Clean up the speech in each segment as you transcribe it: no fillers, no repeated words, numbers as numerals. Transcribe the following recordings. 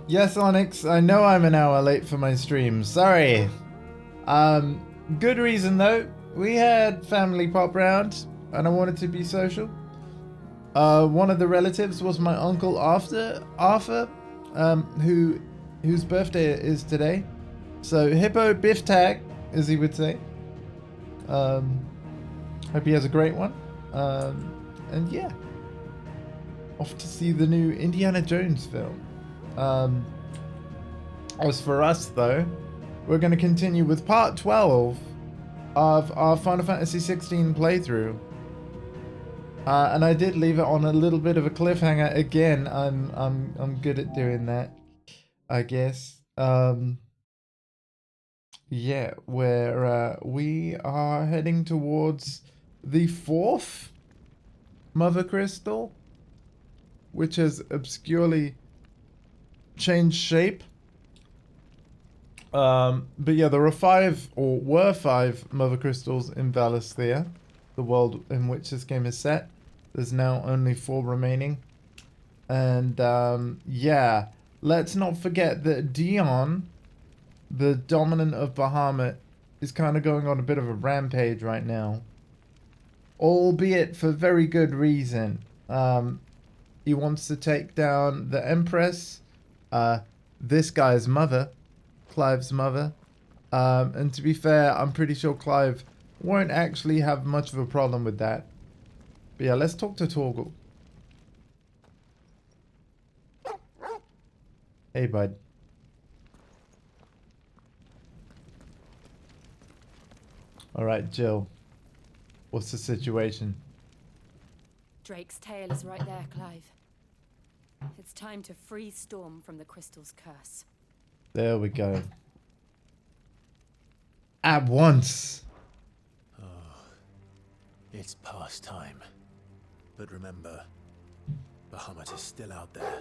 Yes, Onyx, I know I'm an hour late for my stream. Sorry. Good reason though. We had family pop round and I wanted to be social. One of the relatives was my uncle Arthur, whose birthday is today. So Hippo Biff Tag, as he would say. Hope he has a great one. And yeah. Off to see the new Indiana Jones film. As for us, though, we're going to continue with part 12 of our Final Fantasy XVI playthrough. And I did leave it on a little bit of a cliffhanger again. I'm good at doing that, I guess. Yeah, where we are heading towards the 4th Mother Crystal, which has obscurely changed shape. But yeah, there are 5, or were 5 Mother Crystals in Valisthea, the world in which this game is set. There's now only 4 remaining. And yeah, let's not forget that Dion, the dominant of Bahamut, is kind of going on a bit of a rampage right now. Albeit for very good reason. He wants to take down the Empress, this guy's mother, Clive's mother. And to be fair, I'm pretty sure Clive won't actually have much of a problem with that. But yeah, let's talk to Torgal. Hey, bud. Alright, Jill. What's the situation? Drake's tail is right there, Clive. It's time to free Storm from the crystal's curse. There we go. At once. Oh, it's past time. But remember, Bahamut is still out there.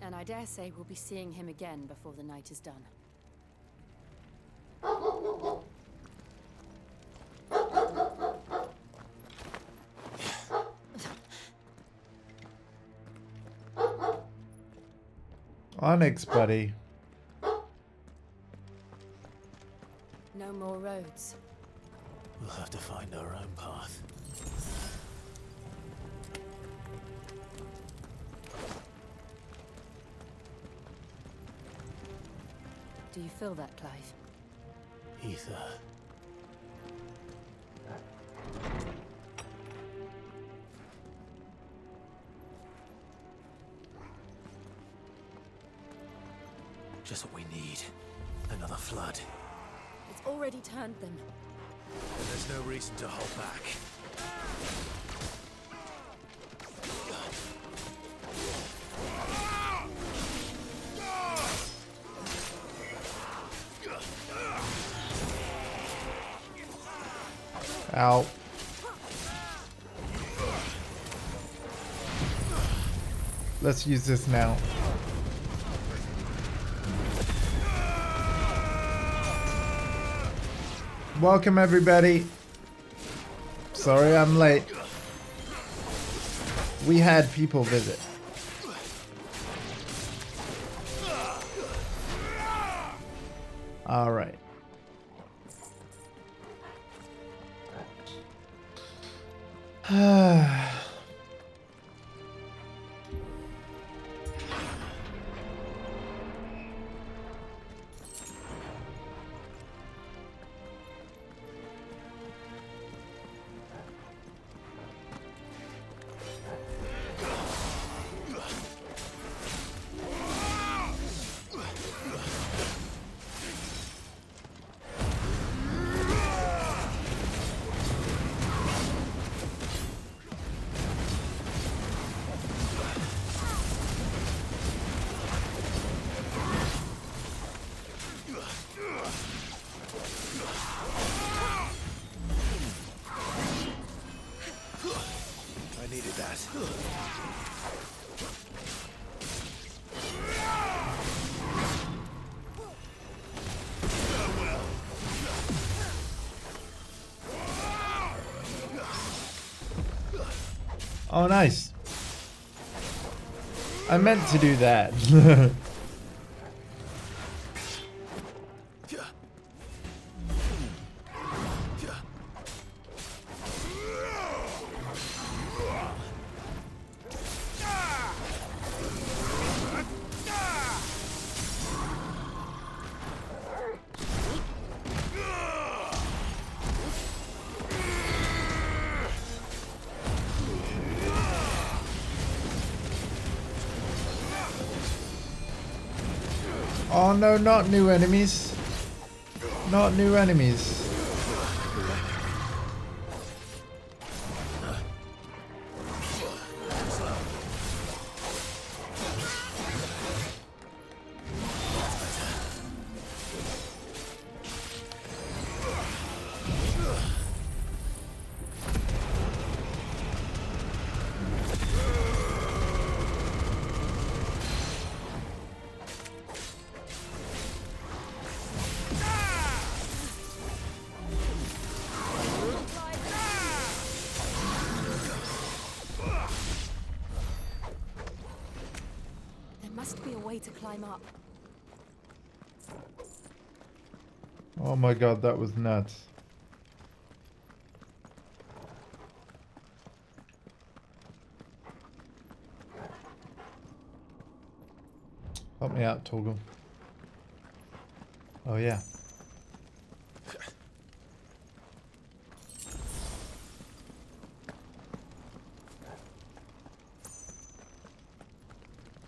And I dare say we'll be seeing him again before the night is done. Onyx, buddy. No more roads. We'll have to find our own path. Do you feel that, Clive? Ether. Just what we need. Another flood. It's already turned them. And there's no reason to hold back. Ow. Let's use this now. Welcome everybody. Sorry I'm late. We had people visit. All right. I needed that. Oh, nice. I meant to do that. Oh no, not new enemies. Not new enemies. There must be a way to climb up. Oh my god, that was nuts. Help me out, Torgal. Oh yeah.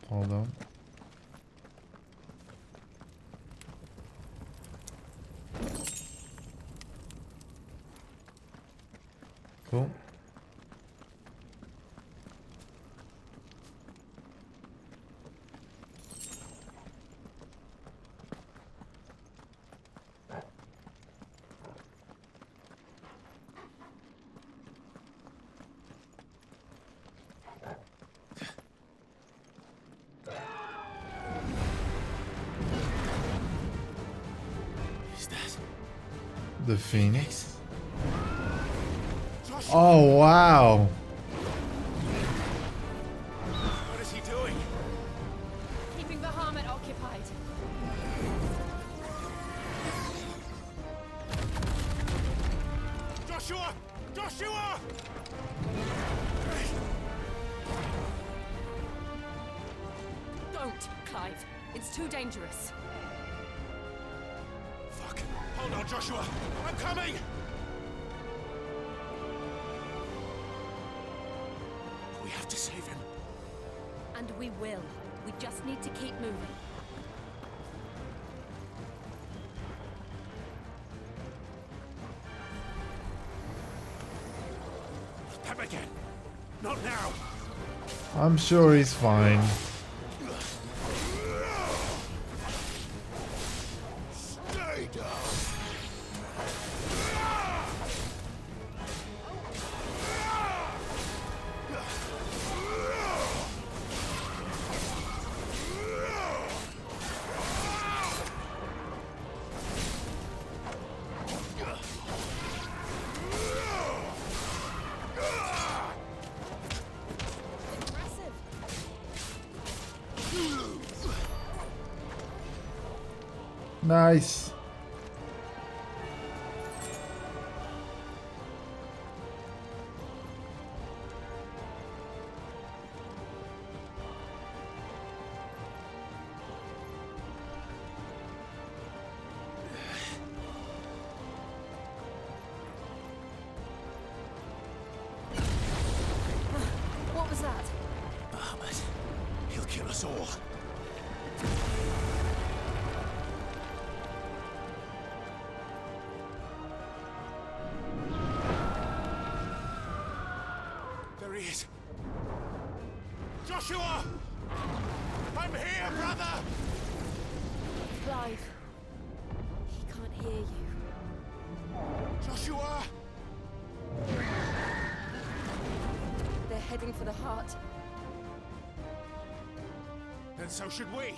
Hold on. Cool. Is that The Phoenix. Joshua? Oh wow. What is he doing? Keeping the Harmon occupied. Joshua! Joshua! Don't, Clive. It's too dangerous. Fuck. Hold on, Joshua. I'm coming! We have to save him. And we will. We just need to keep moving. Them again. Not now. I'm sure he's fine. Stay down. Impressive. Nice. What was that? Bahamut. He'll kill us all. There he is. Joshua! I'm here, brother! Clive. He can't hear you. Joshua! They're heading for the heart. Then so should we.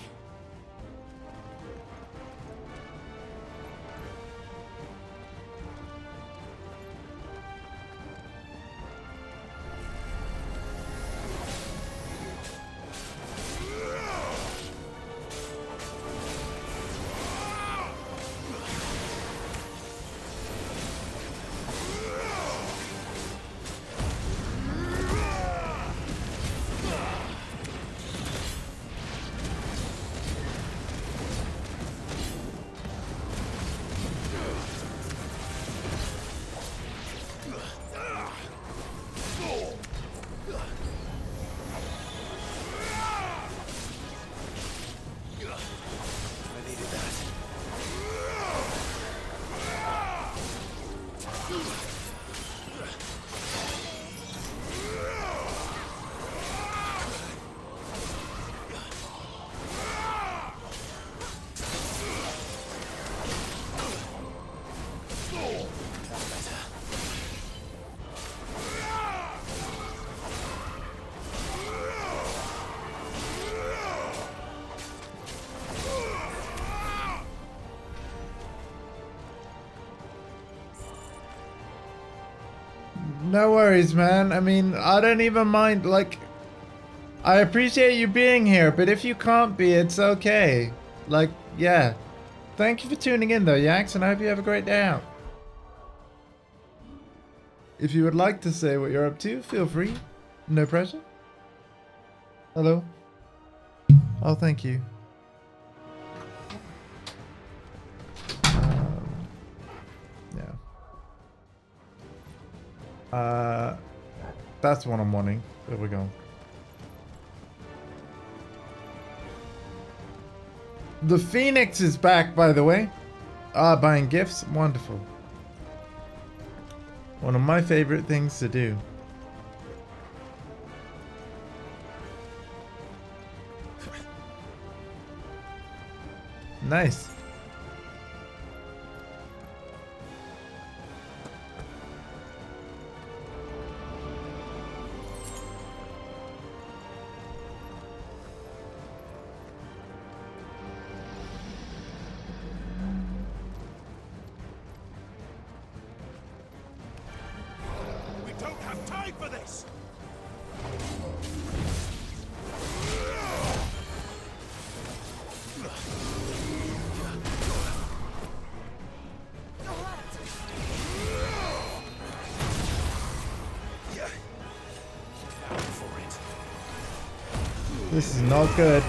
No worries, man. I mean, I don't even mind. Like, I appreciate you being here, but if you can't be, it's okay. Like, yeah. Thank you for tuning in, though, Yax, and I hope you have a great day out. If you would like to say what you're up to, feel free. No pressure. Hello. Oh, thank you. Yeah. That's what I'm wanting. There we go. The Phoenix is back, by the way. Buying gifts. Wonderful. One of my favorite things to do. Nice. We don't have time for this. This is not good.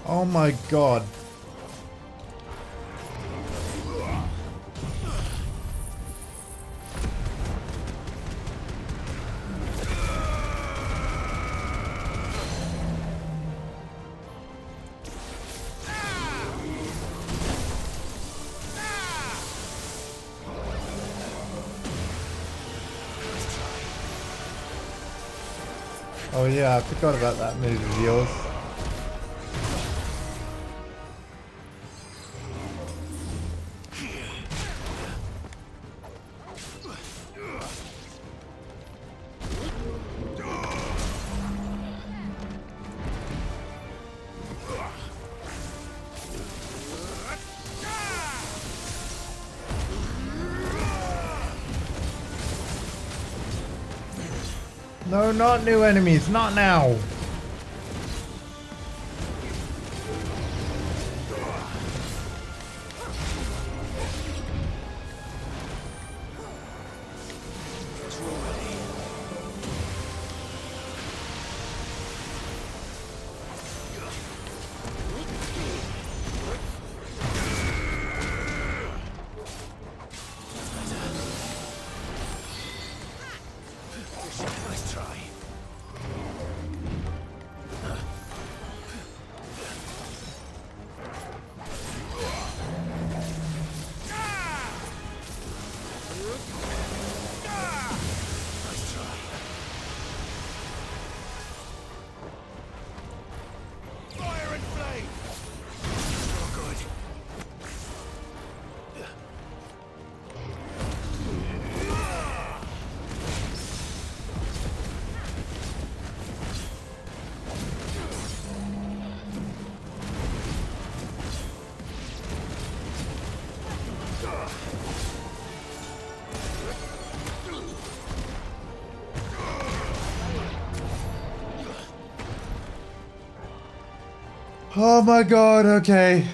Oh my god. Oh yeah, I forgot about that move of yours. No, not new enemies, not now. Nice try. Fire and flame. Oh, good. Oh my god, okay.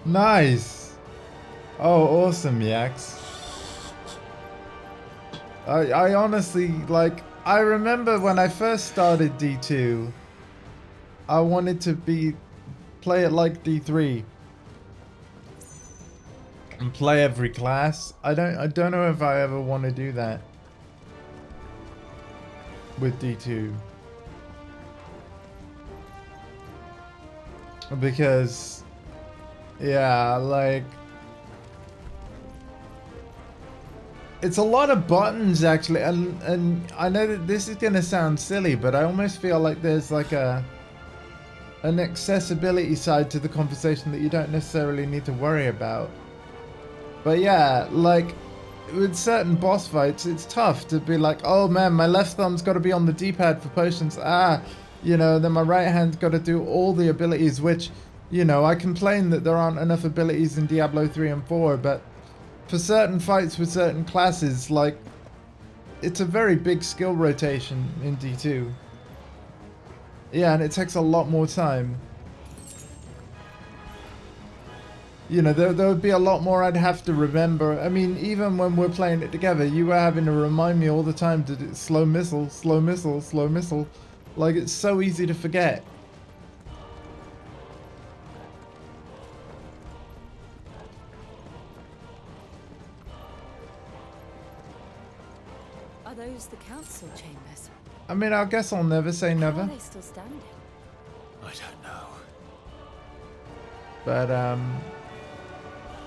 Nice. Oh, awesome, Yax. I honestly, like, I remember when I first started D2, I wanted to play it like D3 and play every class. I don't know if I ever want to do that with D2. Because, yeah, like, it's a lot of buttons actually, and I know that this is gonna sound silly, but I almost feel like there's like an accessibility side to the conversation that you don't necessarily need to worry about. But yeah, like with certain boss fights, it's tough to be like, oh man, my left thumb's got to be on the D-pad for potions. You know, then my right hand's got to do all the abilities, which, you know, I complain that there aren't enough abilities in Diablo 3 and 4, but for certain fights with certain classes, like, it's a very big skill rotation in D2. Yeah, and it takes a lot more time. You know, there would be a lot more I'd have to remember. I mean, even when we're playing it together, you were having to remind me all the time to do slow missile, slow missile, slow missile. Like, it's so easy to forget. Are those the council chambers? I mean, I guess I'll never say How never. are they still standing? I don't know.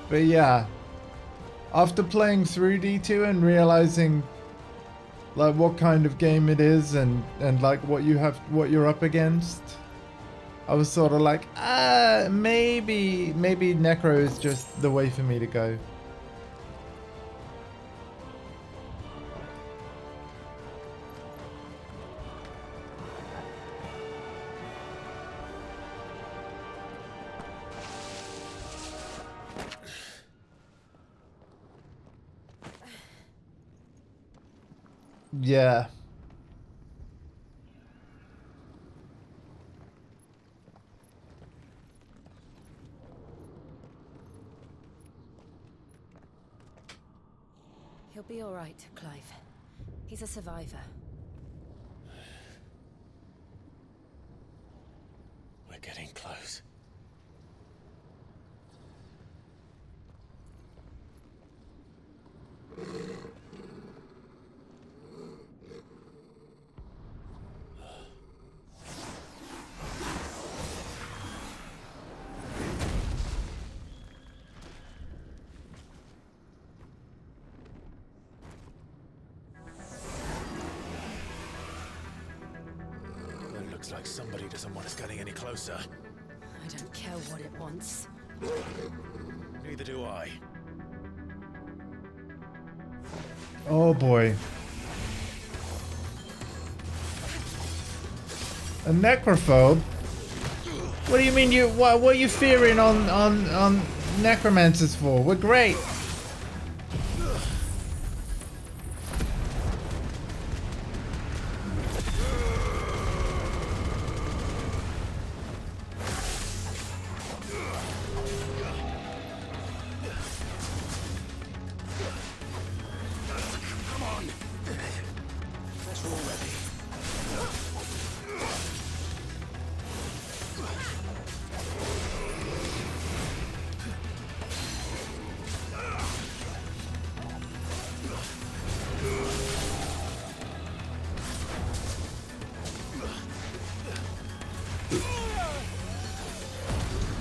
But yeah. After playing through D2 and realizing like what kind of game it is and like what you're up against, I was sort of like, maybe Necro is just the way for me to go. Yeah. He'll be all right, Clive. He's a survivor. We're getting close. It looks like somebody doesn't want us getting any closer. I don't care what it wants. Neither do I. Oh boy. A necrophobe? What do you mean what are you fearing on necromancers for? We're great.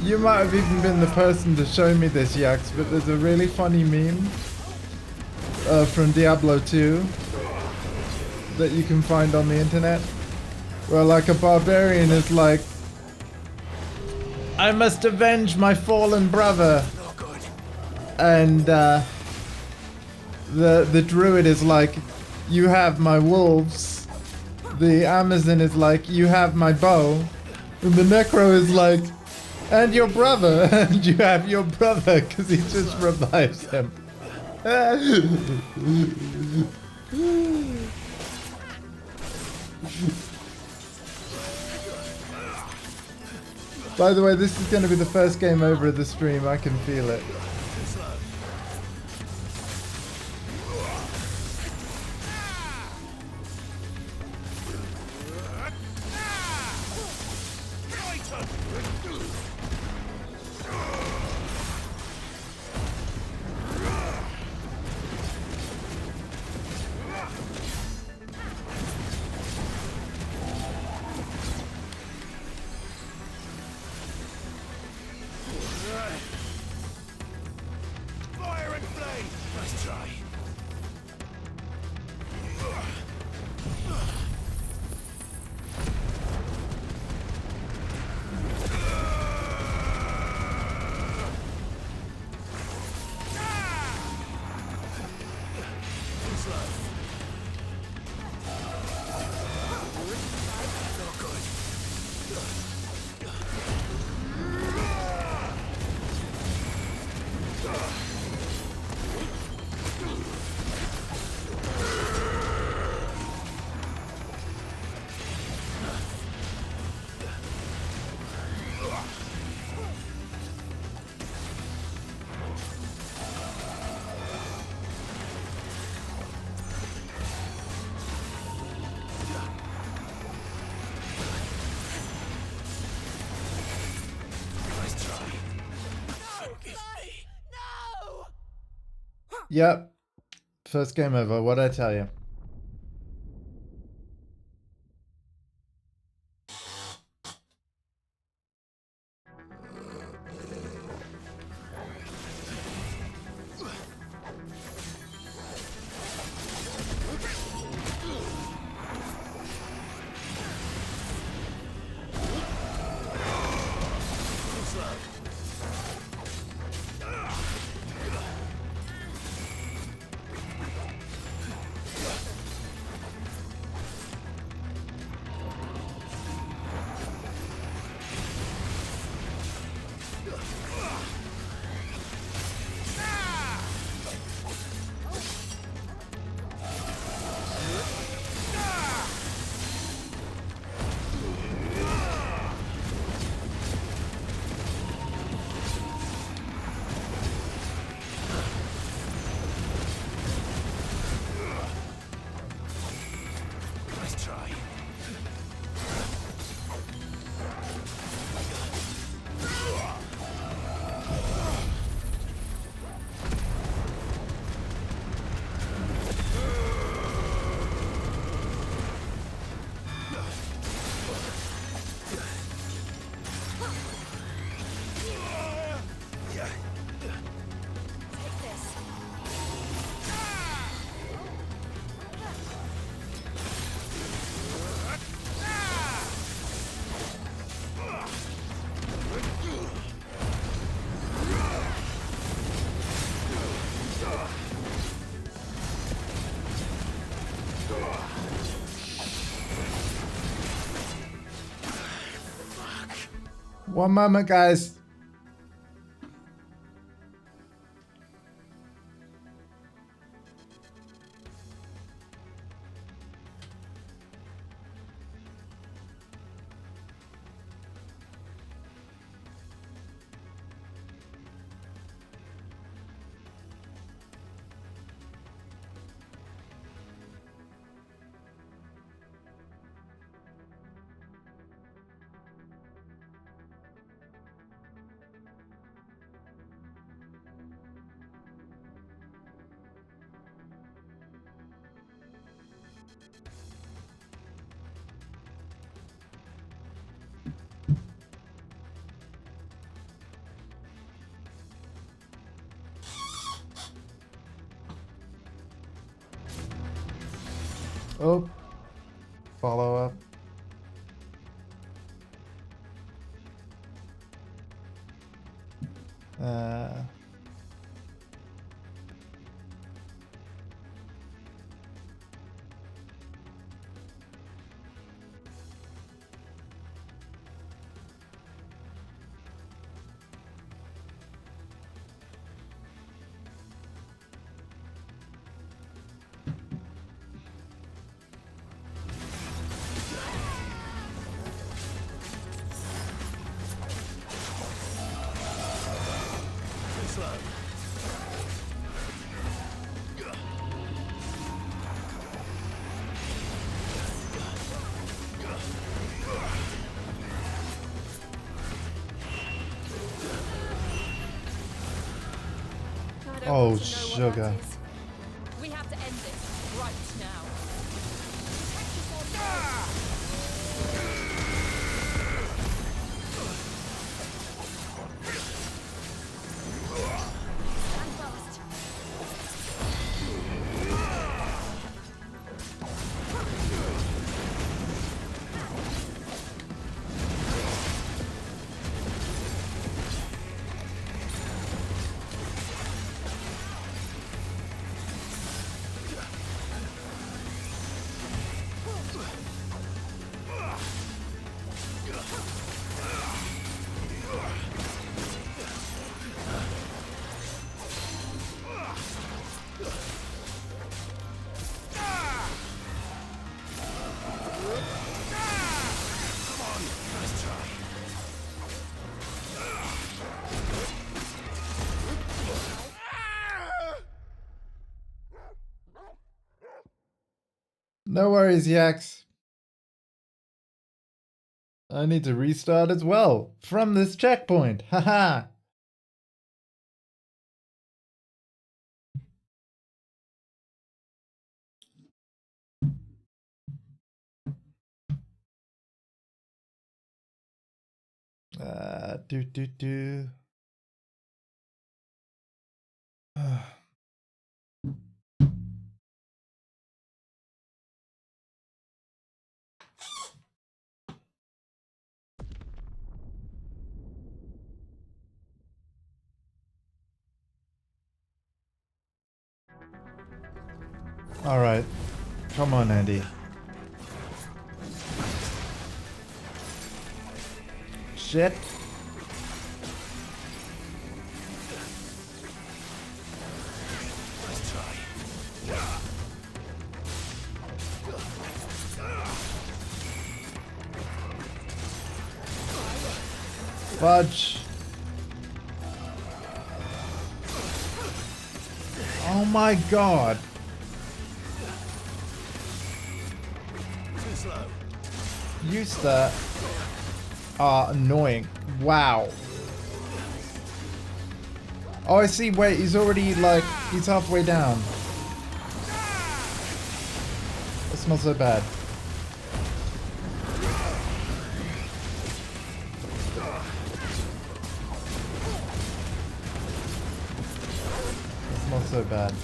You might have even been the person to show me this, Yax, but there's a really funny meme from Diablo 2 that you can find on the internet, where like a barbarian is like, I must avenge my fallen brother, and the druid is like, you have my wolves, the Amazon is like, you have my bow, and the Necro is like, and your brother, and you have your brother, because he just revives him. By the way, this is going to be the first game over of the stream. I can feel it. Fire and flame! Nice try. Yep. First game over. What'd I tell you? One moment, guys. Oh, follow up. slow. I don't Oh, want to know what sugar. that is. We have to end this right now. Stand fast. No worries, Yax. I need to restart as well from this checkpoint. Haha. Do. All right. Come on, Andy. Shit. Let's try. Fudge. Oh my god. Too slow. Used that are annoying. Wow. Oh, I see. Wait, he's already like, he's halfway down. That's not so bad. It's not so bad.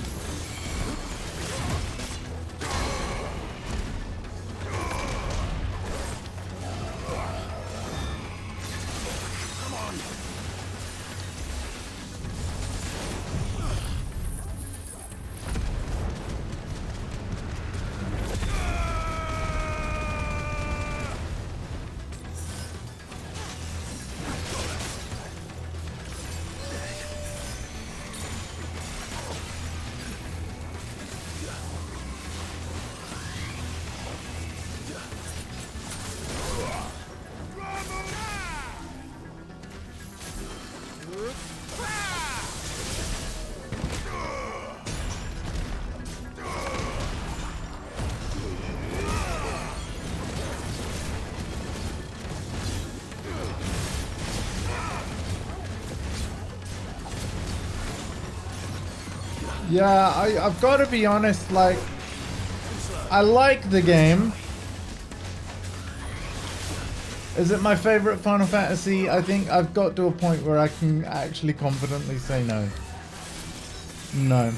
Yeah, I've got to be honest, like, I like the game. Is it my favorite Final Fantasy? I think I've got to a point where I can actually confidently say no. No.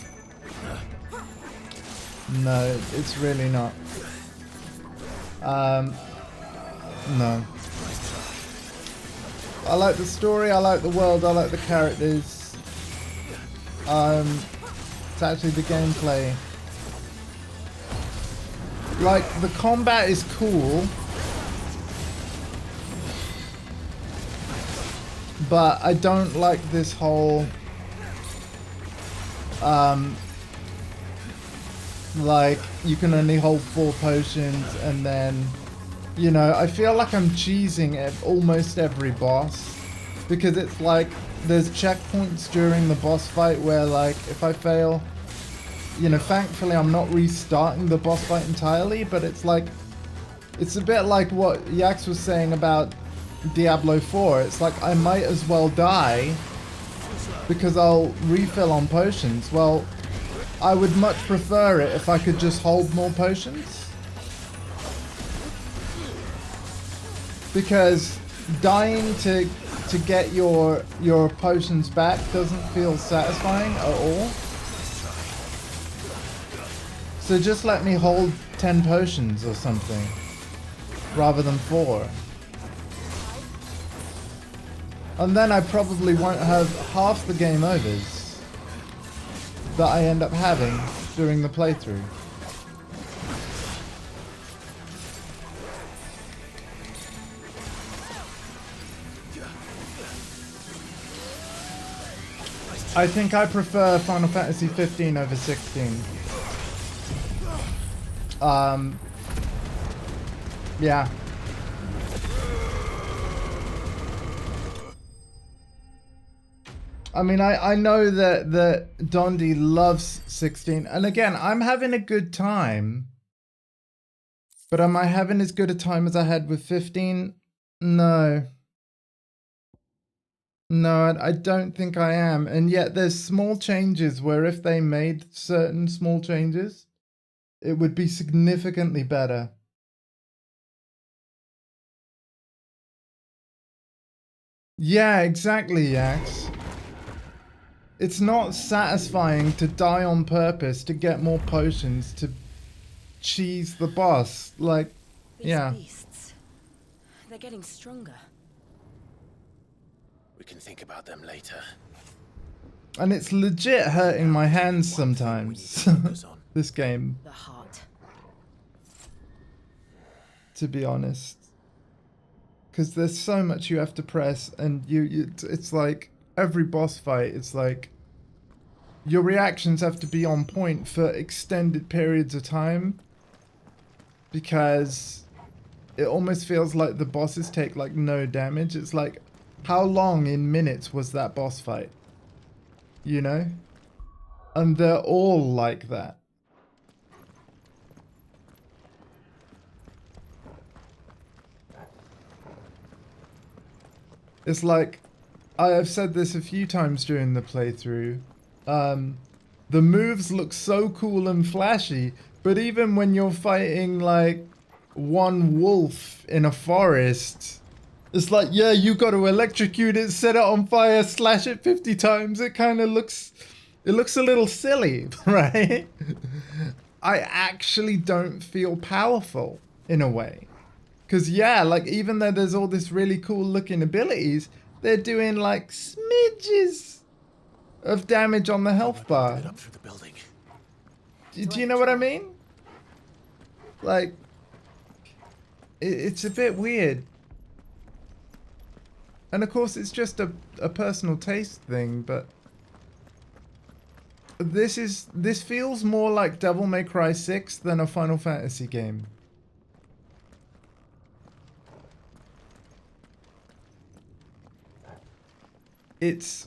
No, it's really not. No. I like the story, I like the world, I like the characters. It's actually the gameplay. Like, the combat is cool. But I don't like this whole like, you can only hold 4 potions and then, you know, I feel like I'm cheesing at almost every boss, because it's like, there's checkpoints during the boss fight where, like, if I fail, you know, thankfully I'm not restarting the boss fight entirely, but it's like, it's a bit like what Yax was saying about Diablo 4. It's like I might as well die because I'll refill on potions. Well, I would much prefer it if I could just hold more potions. Because dying to get your potions back doesn't feel satisfying at all. So just let me hold 10 potions or something rather than 4. And then I probably won't have half the game overs that I end up having during the playthrough. I think I prefer Final Fantasy 15 over 16. Yeah. I mean, I know that Dondi loves 16, and again, I'm having a good time. But am I having as good a time as I had with 15? No. No, I don't think I am. And yet there's small changes where if they made certain small changes, it would be significantly better. Yeah, exactly, Yax. It's not satisfying to die on purpose to get more potions to cheese the boss. Like, yeah. These beasts, they're getting stronger. We can think about them later. And it's legit hurting my hands sometimes. This game. The heart. To be honest. Because there's so much you have to press, and it's like every boss fight, it's like your reactions have to be on point for extended periods of time, because it almost feels like the bosses take like no damage. It's like, how long in minutes was that boss fight? You know? And they're all like that. It's like, I have said this a few times during the playthrough, the moves look so cool and flashy, but even when you're fighting like one wolf in a forest, it's like, yeah, you got to electrocute it, set it on fire, slash it 50 times. It kind of looks, it looks a little silly, right? I actually don't feel powerful in a way. Because, yeah, like, even though there's all this really cool looking abilities, they're doing, like, smidges of damage on the health bar. Up through the building. Do you know what I mean? Like, it's a bit weird. And, of course, it's just a personal taste thing, but this feels more like Devil May Cry 6 than a Final Fantasy game. It's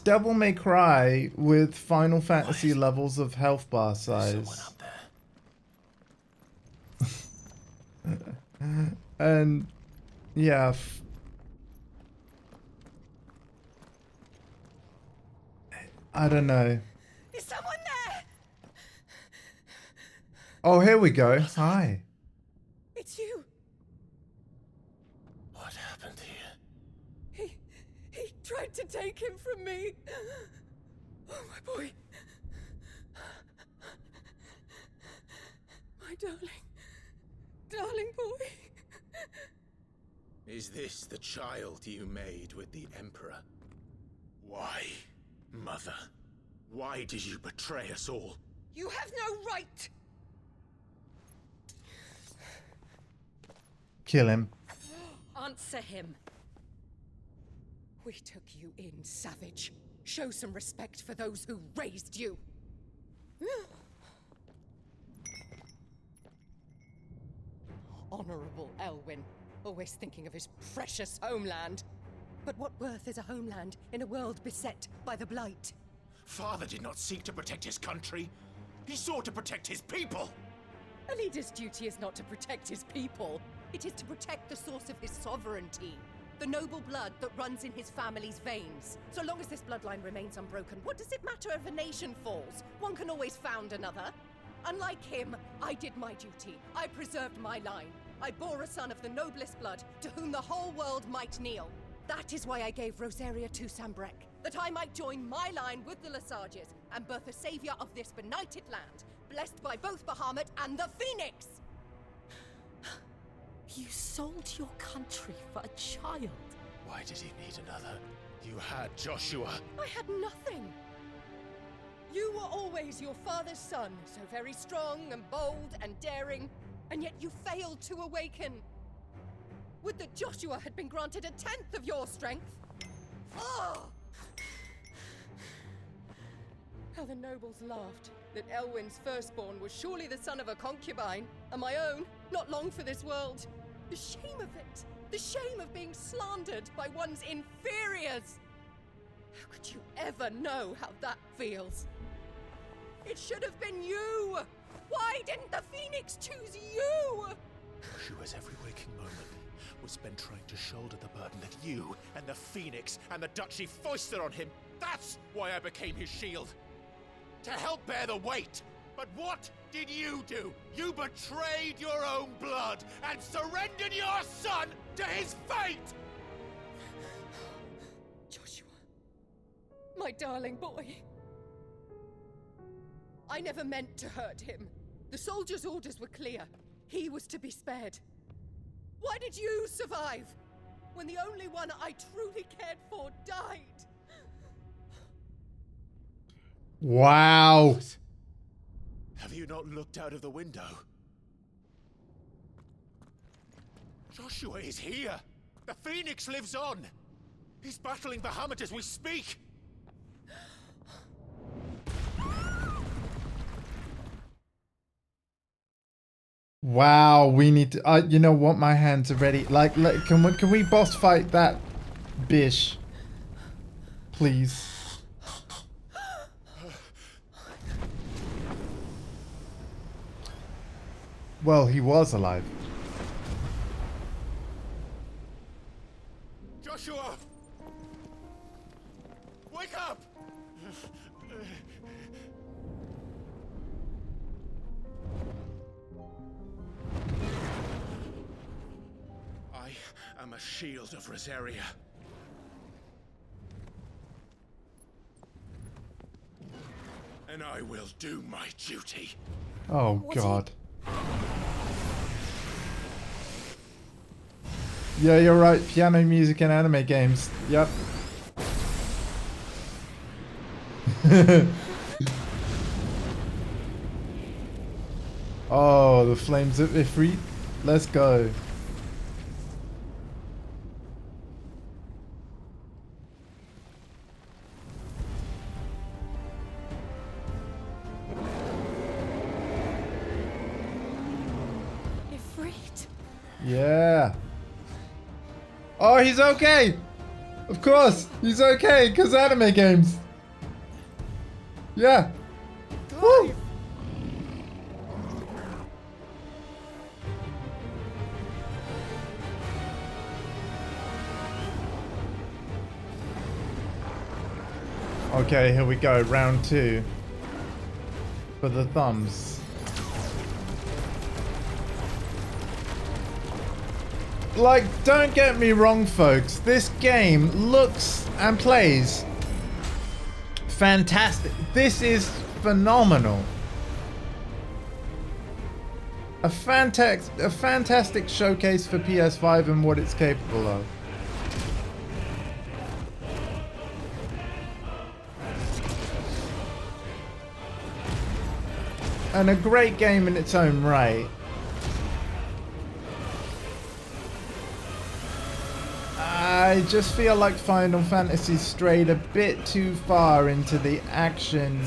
Devil May Cry with Final Fantasy levels of health bar size. And yeah. I don't know. Is someone there? Oh, here we go. Hi. It's you. What happened here? He tried to take him from me. Oh, my boy. My darling boy. Is this the child you made with the Emperor? Why, Mother? Why did you betray us all? You have no right. Kill him. Answer him. We took you in, savage. Show some respect for those who raised you. Honorable Elwyn, always thinking of his precious homeland. But what worth is a homeland in a world beset by the Blight? Father did not seek to protect his country. He sought to protect his people. A leader's duty is not to protect his people. It is to protect the source of his sovereignty. The noble blood that runs in his family's veins. So long as this bloodline remains unbroken, what does it matter if a nation falls? One can always found another. Unlike him, I did my duty. I preserved my line. I bore a son of the noblest blood, to whom the whole world might kneel. That is why I gave Rosaria to Sambrek, that I might join my line with the Lesages and birth a savior of this benighted land, blessed by both Bahamut and the Phoenix! You sold your country for a child. Why did he need another? You had Joshua. I had nothing. You were always your father's son, so very strong and bold and daring, and yet you failed to awaken. Would that Joshua had been granted 1/10 of your strength? Oh! How the nobles laughed that Elwyn's firstborn was surely the son of a concubine, and my own, not long for this world. The shame of it! The shame of being slandered by one's inferiors! How could you ever know how that feels? It should have been you! Why didn't the Phoenix choose you? Joshua's every waking moment was spent trying to shoulder the burden that you and the Phoenix and the Duchy foisted on him. That's why I became his shield. To help bear the weight. But what did you do? You betrayed your own blood and surrendered your son to his fate! Joshua, my darling boy. I never meant to hurt him. The soldiers' orders were clear. He was to be spared. Why did you survive when the only one I truly cared for died? Wow. Have you not looked out of the window? Joshua is here! The Phoenix lives on! He's battling Bahamut as we speak! Wow, we need to. You know what? My hands are ready. Like, can we boss fight that bish, please? Well, he was alive. Joshua! Wake up! I am a shield of Rosaria. And I will do my duty. Oh God. Yeah, you're right. Piano music and anime games. Yep. Oh, the flames of Ifrit. Let's go. Ifrit. Yeah. Oh, he's okay. Of course, he's okay because anime games. Yeah. Woo. Okay, here we go. Round 2 for the thumbs. Like, don't get me wrong, folks. This game looks and plays fantastic. This is phenomenal. A fantastic showcase for PS5 and what it's capable of. And a great game in its own right. I just feel like Final Fantasy strayed a bit too far into the action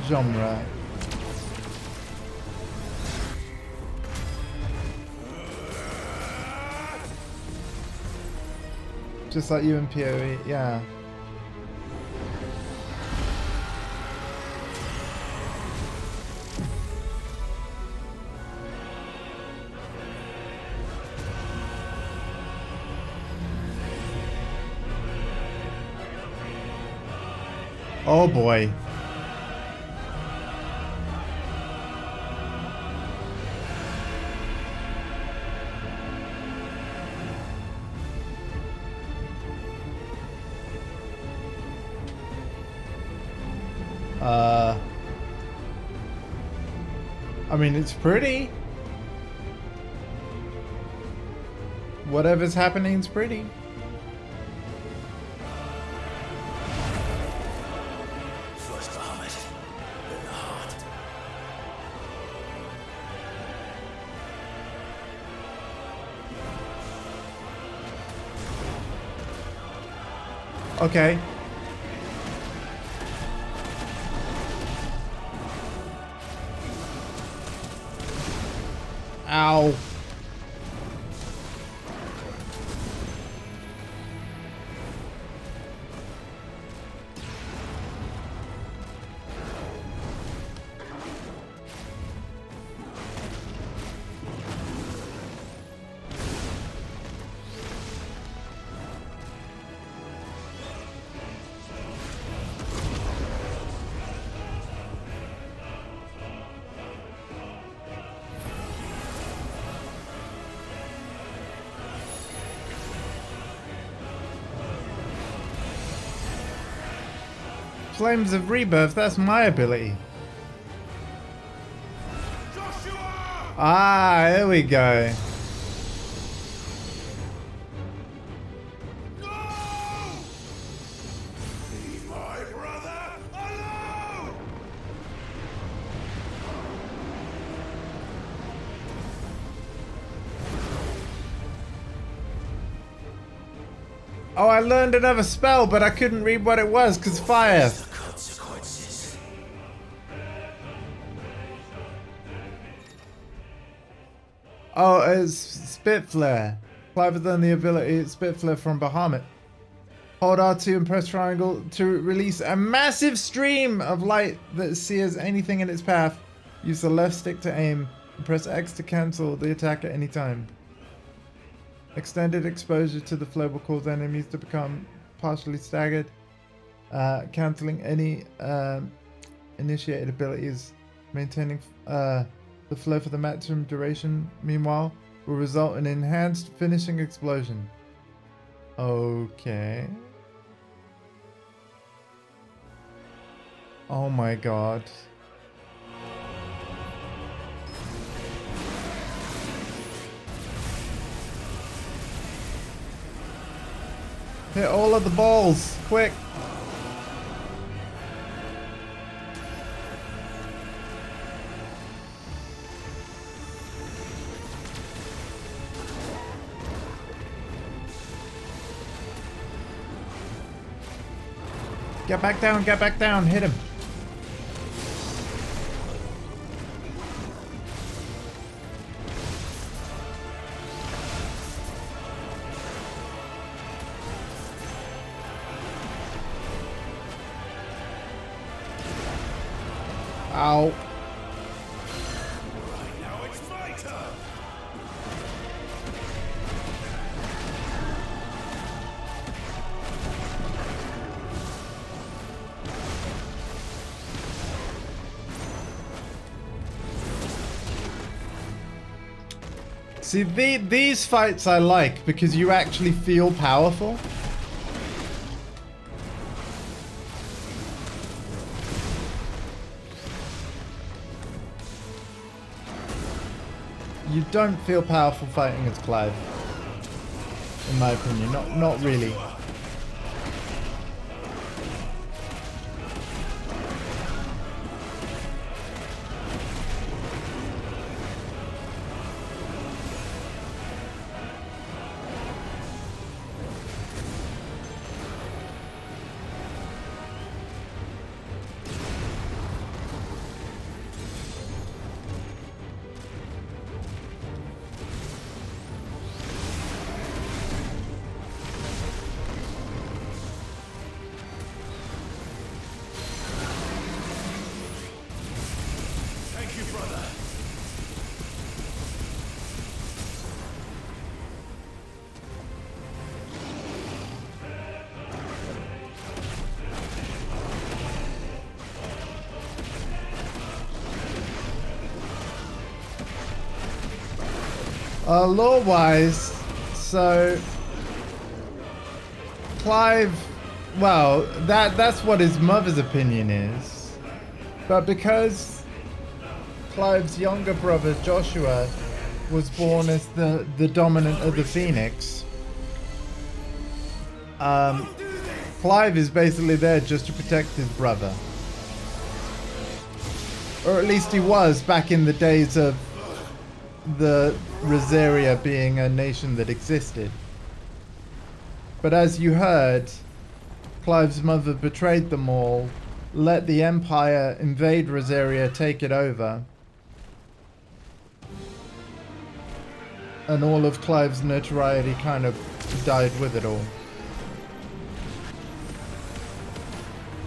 genre. Just like you and PoE, yeah. Oh boy. I mean, it's pretty. Whatever's happening's pretty. First Bahamut, then the heart. Okay. Ow. Flames of Rebirth, that's my ability. Joshua! Ah, here we go. No! Leave my brother alone! Oh, I learned another spell, but I couldn't read what it was because fire. The consequences. Oh, it's Spitflare. Clive learned the ability Spitflare from Bahamut. Hold R2 and press triangle to release a massive stream of light that sears anything in its path. Use the left stick to aim and press X to cancel the attack at any time. Extended exposure to the flow will cause enemies to become partially staggered. Cancelling any initiated abilities. Maintaining the flow for the maximum duration, meanwhile, will result in enhanced finishing explosion. Okay. Oh my god. Hit all of the balls, quick! Get back down, hit him. Ow. Now it's my turn! See, these fights I like because you actually feel powerful. You don't feel powerful fighting as Clive, in my opinion. Not really. Lore-wise, so Clive, well, that's what his mother's opinion is. But because Clive's younger brother Joshua was born as the dominant of the Phoenix, Clive is basically there just to protect his brother. Or at least he was back in the days of the Rosaria being a nation that existed. But as you heard, Clive's mother betrayed them all, let the Empire invade Rosaria, take it over, and all of Clive's notoriety kind of died with it all.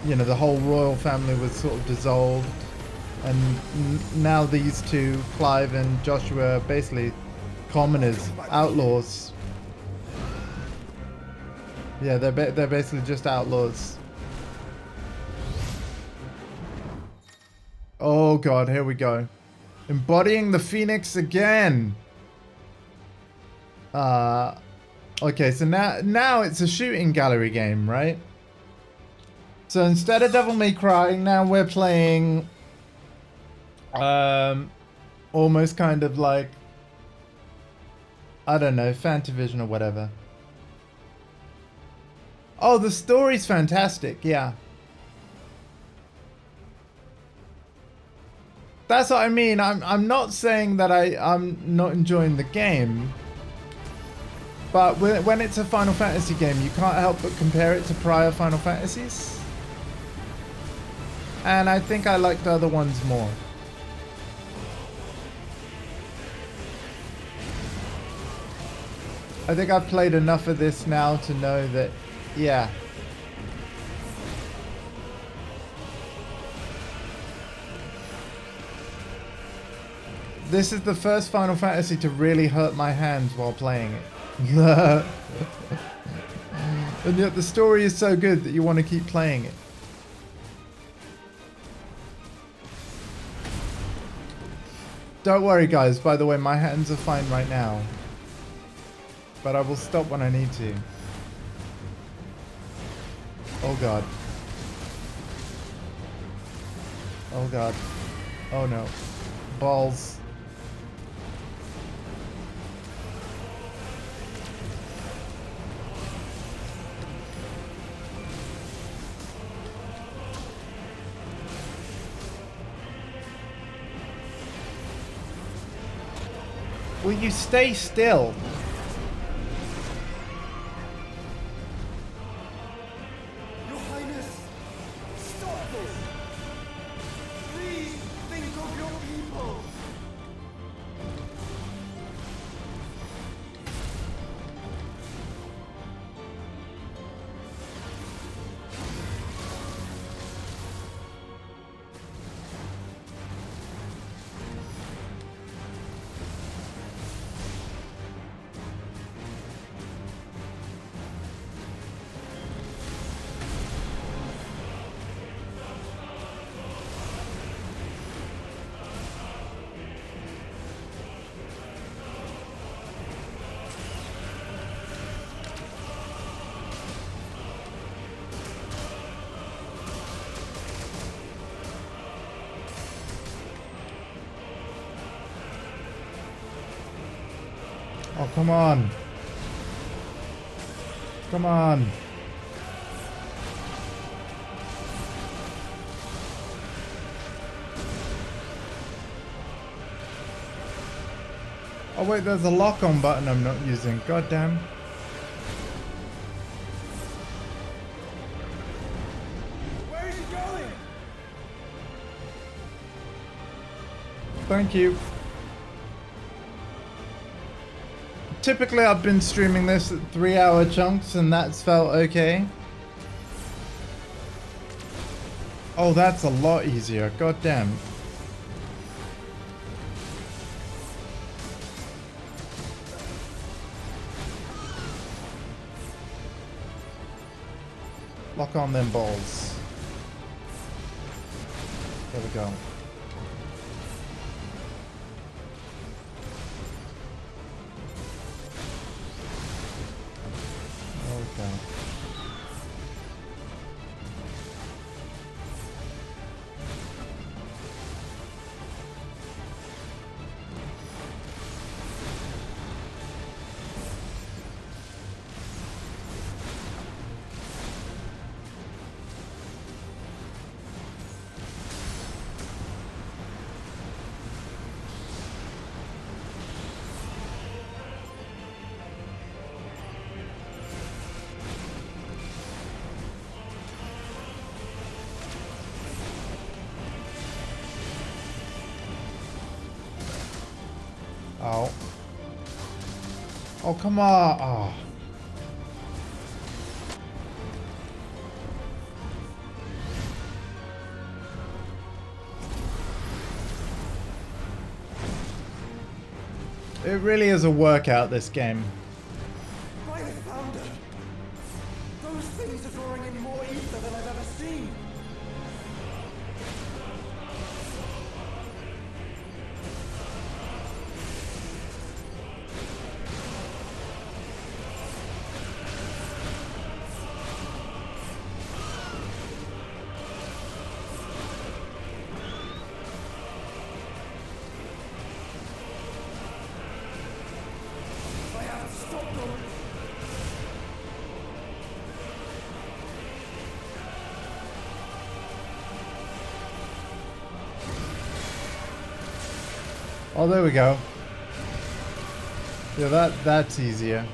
You know, the whole royal family was sort of dissolved. And now these two, Clive and Joshua, are basically commoners, outlaws. Yeah, they're basically just outlaws. Oh god, here we go. Embodying the Phoenix again. Okay, so now it's a shooting gallery game, right? So instead of Devil May Cry, now we're playing almost kind of like, I don't know, Fantavision or whatever. Oh, the story's fantastic, yeah. That's what I mean. I'm not saying that I'm not enjoying the game, but when it's a Final Fantasy game, you can't help but compare it to prior Final Fantasies. And I think I liked the other ones more. I think I've played enough of this now to know that, yeah. This is the first Final Fantasy to really hurt my hands while playing it. And yet the story is so good that you want to keep playing it. Don't worry guys, by the way, my hands are fine right now. But I will stop when I need to. Oh god. Oh god. Oh no. Balls. Will you stay still? Oh, come on. Come on. Oh wait, there's a lock-on button I'm not using. God damn. Where are you going? Thank you. Typically I've been streaming this at 3-hour chunks and that's felt okay. Oh, that's a lot easier. God damn. Lock on them balls. There we go. Okay. Oh. Oh, come on. Oh. It really is a workout, this game. By the founder! Those things are drawing in more ether than I've ever seen! I have to stop them! Oh, there we go. Yeah, that's easier.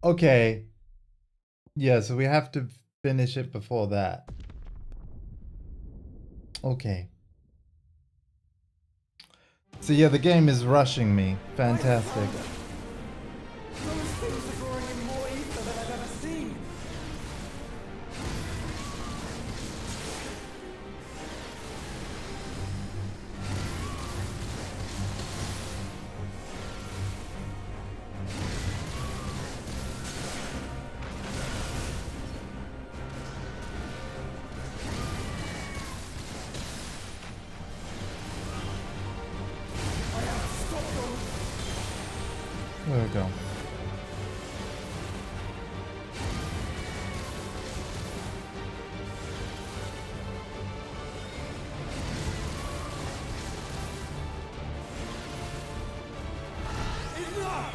Okay. Yeah, so we have to finish it before that. Okay. So yeah, the game is rushing me. Fantastic. Those things are drawing in more ether than I've ever seen! I have to stop them! There we go. Enough!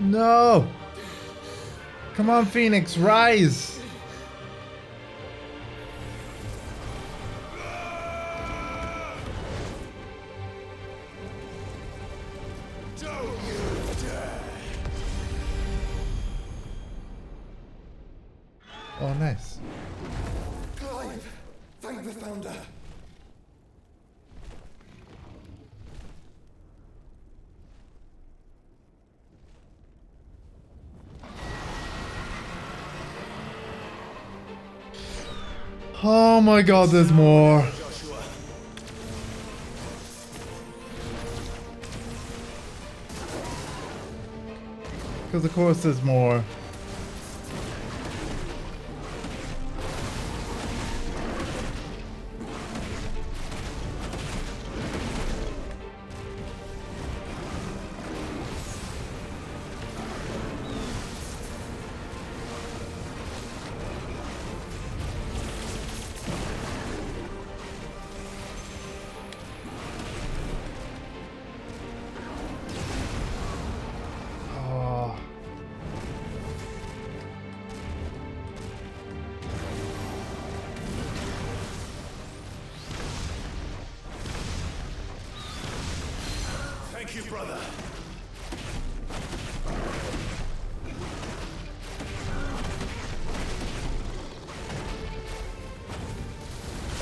No! Come on, Phoenix, rise! Oh, nice. Clive! Thank the founder! Oh my god, there's more. Joshua. Because of course there's more. Oh. Thank you, brother.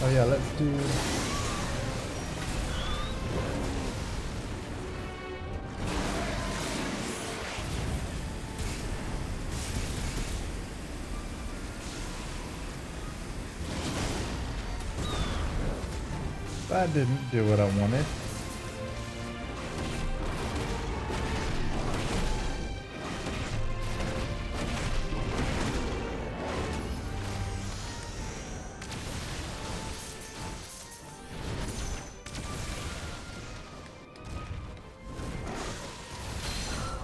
Oh yeah, let's do... That didn't do what I wanted.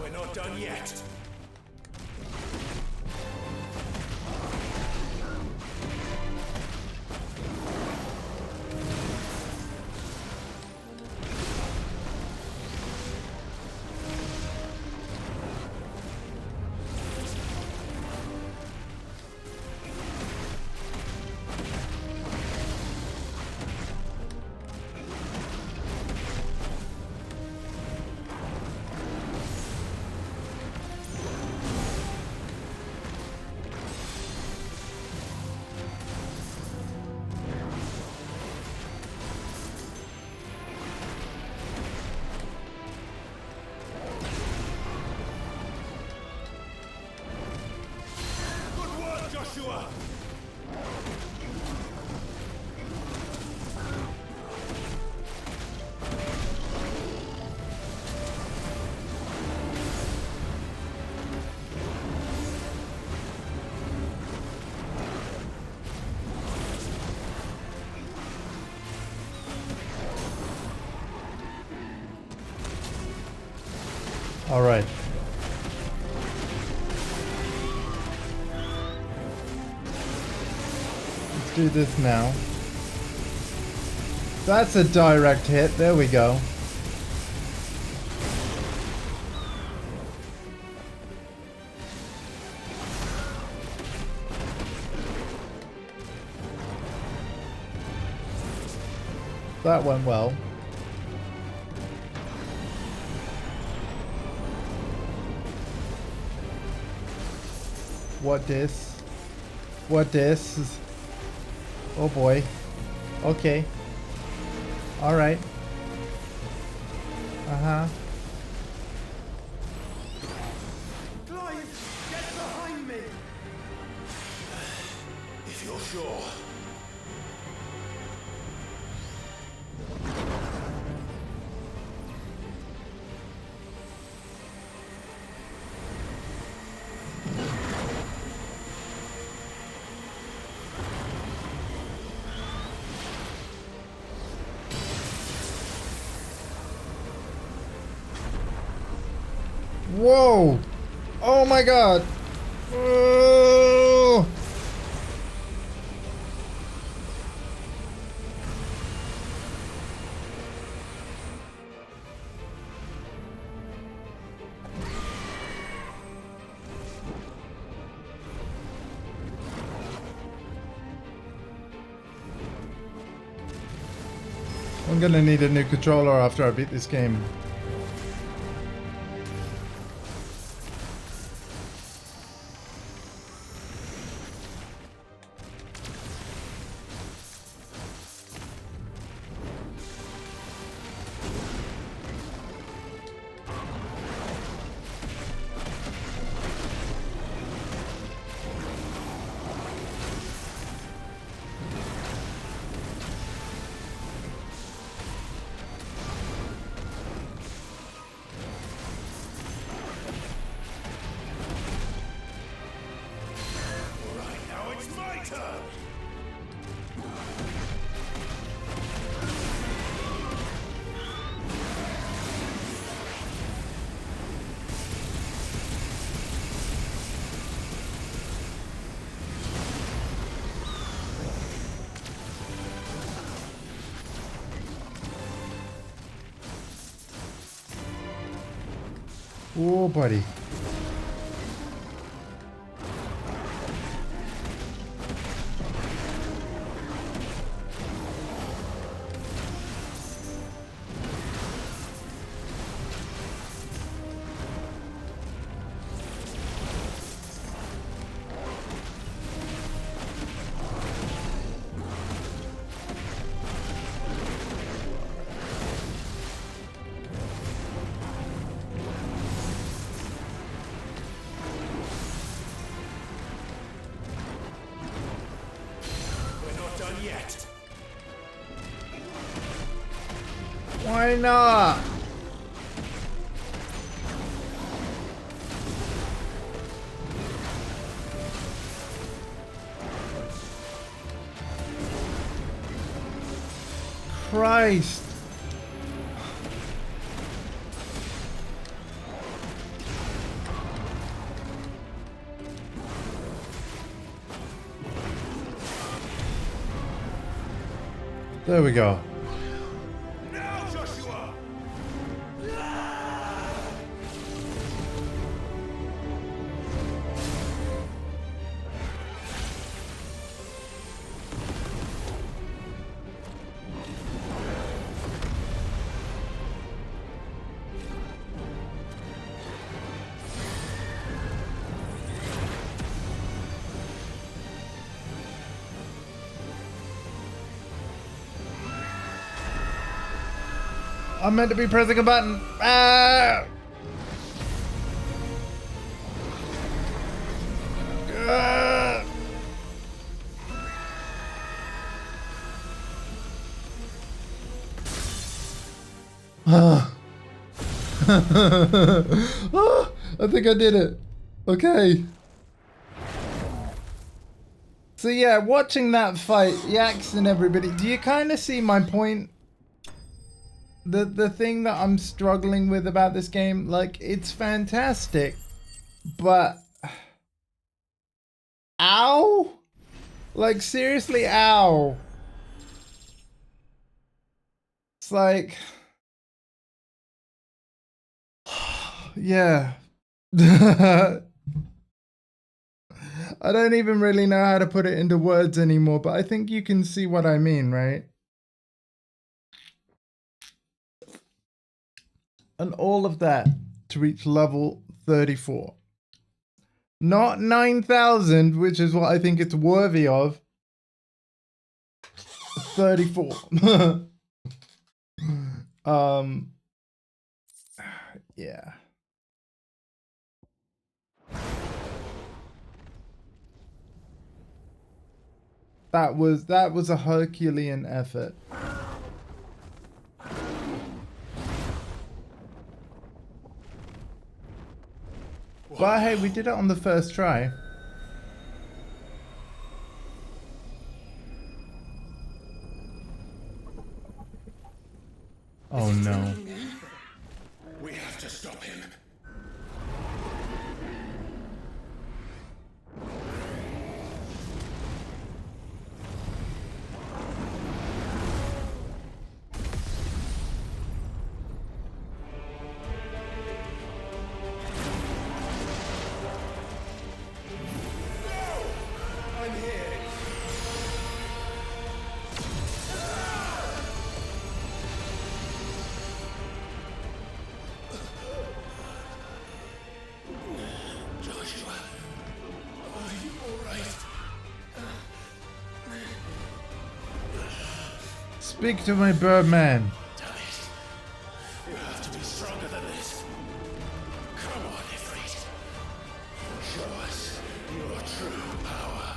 We're not done yet. Good work, Joshua! All right. Let's do this now. That's a direct hit. There we go. That went well. What this? What this? Oh boy. Okay. Alright. Uh-huh. Clive, get behind me! If you're sure. Whoa! Oh my god! Oh! I'm gonna need a new controller after I beat this game. Now it's my turn! Oh, buddy. yet. Why not? Christ. There we go. Now, Joshua! I'm meant to be pressing a button. Ah! Ah! Ah. Ah, I think I did it. Okay. So yeah, watching that fight, Yaks and everybody, do you kind of see my point? The thing that I'm struggling with about this game, like, it's fantastic, but ow, like, seriously, ow. It's like, yeah. I don't even really know how to put it into words anymore, but I think you can see what I mean, right? And all of that to reach level 34. Not 9,000, which is what I think it's worthy of. 34. Yeah. That was a Herculean effort. But hey, we did it on the first try. Oh no. We have to stop him. I'm here. Joshua, are you all right? Speak to my Birdman. Damn it. You have to be stronger than this. Come on, Ifrit. Show us your true power.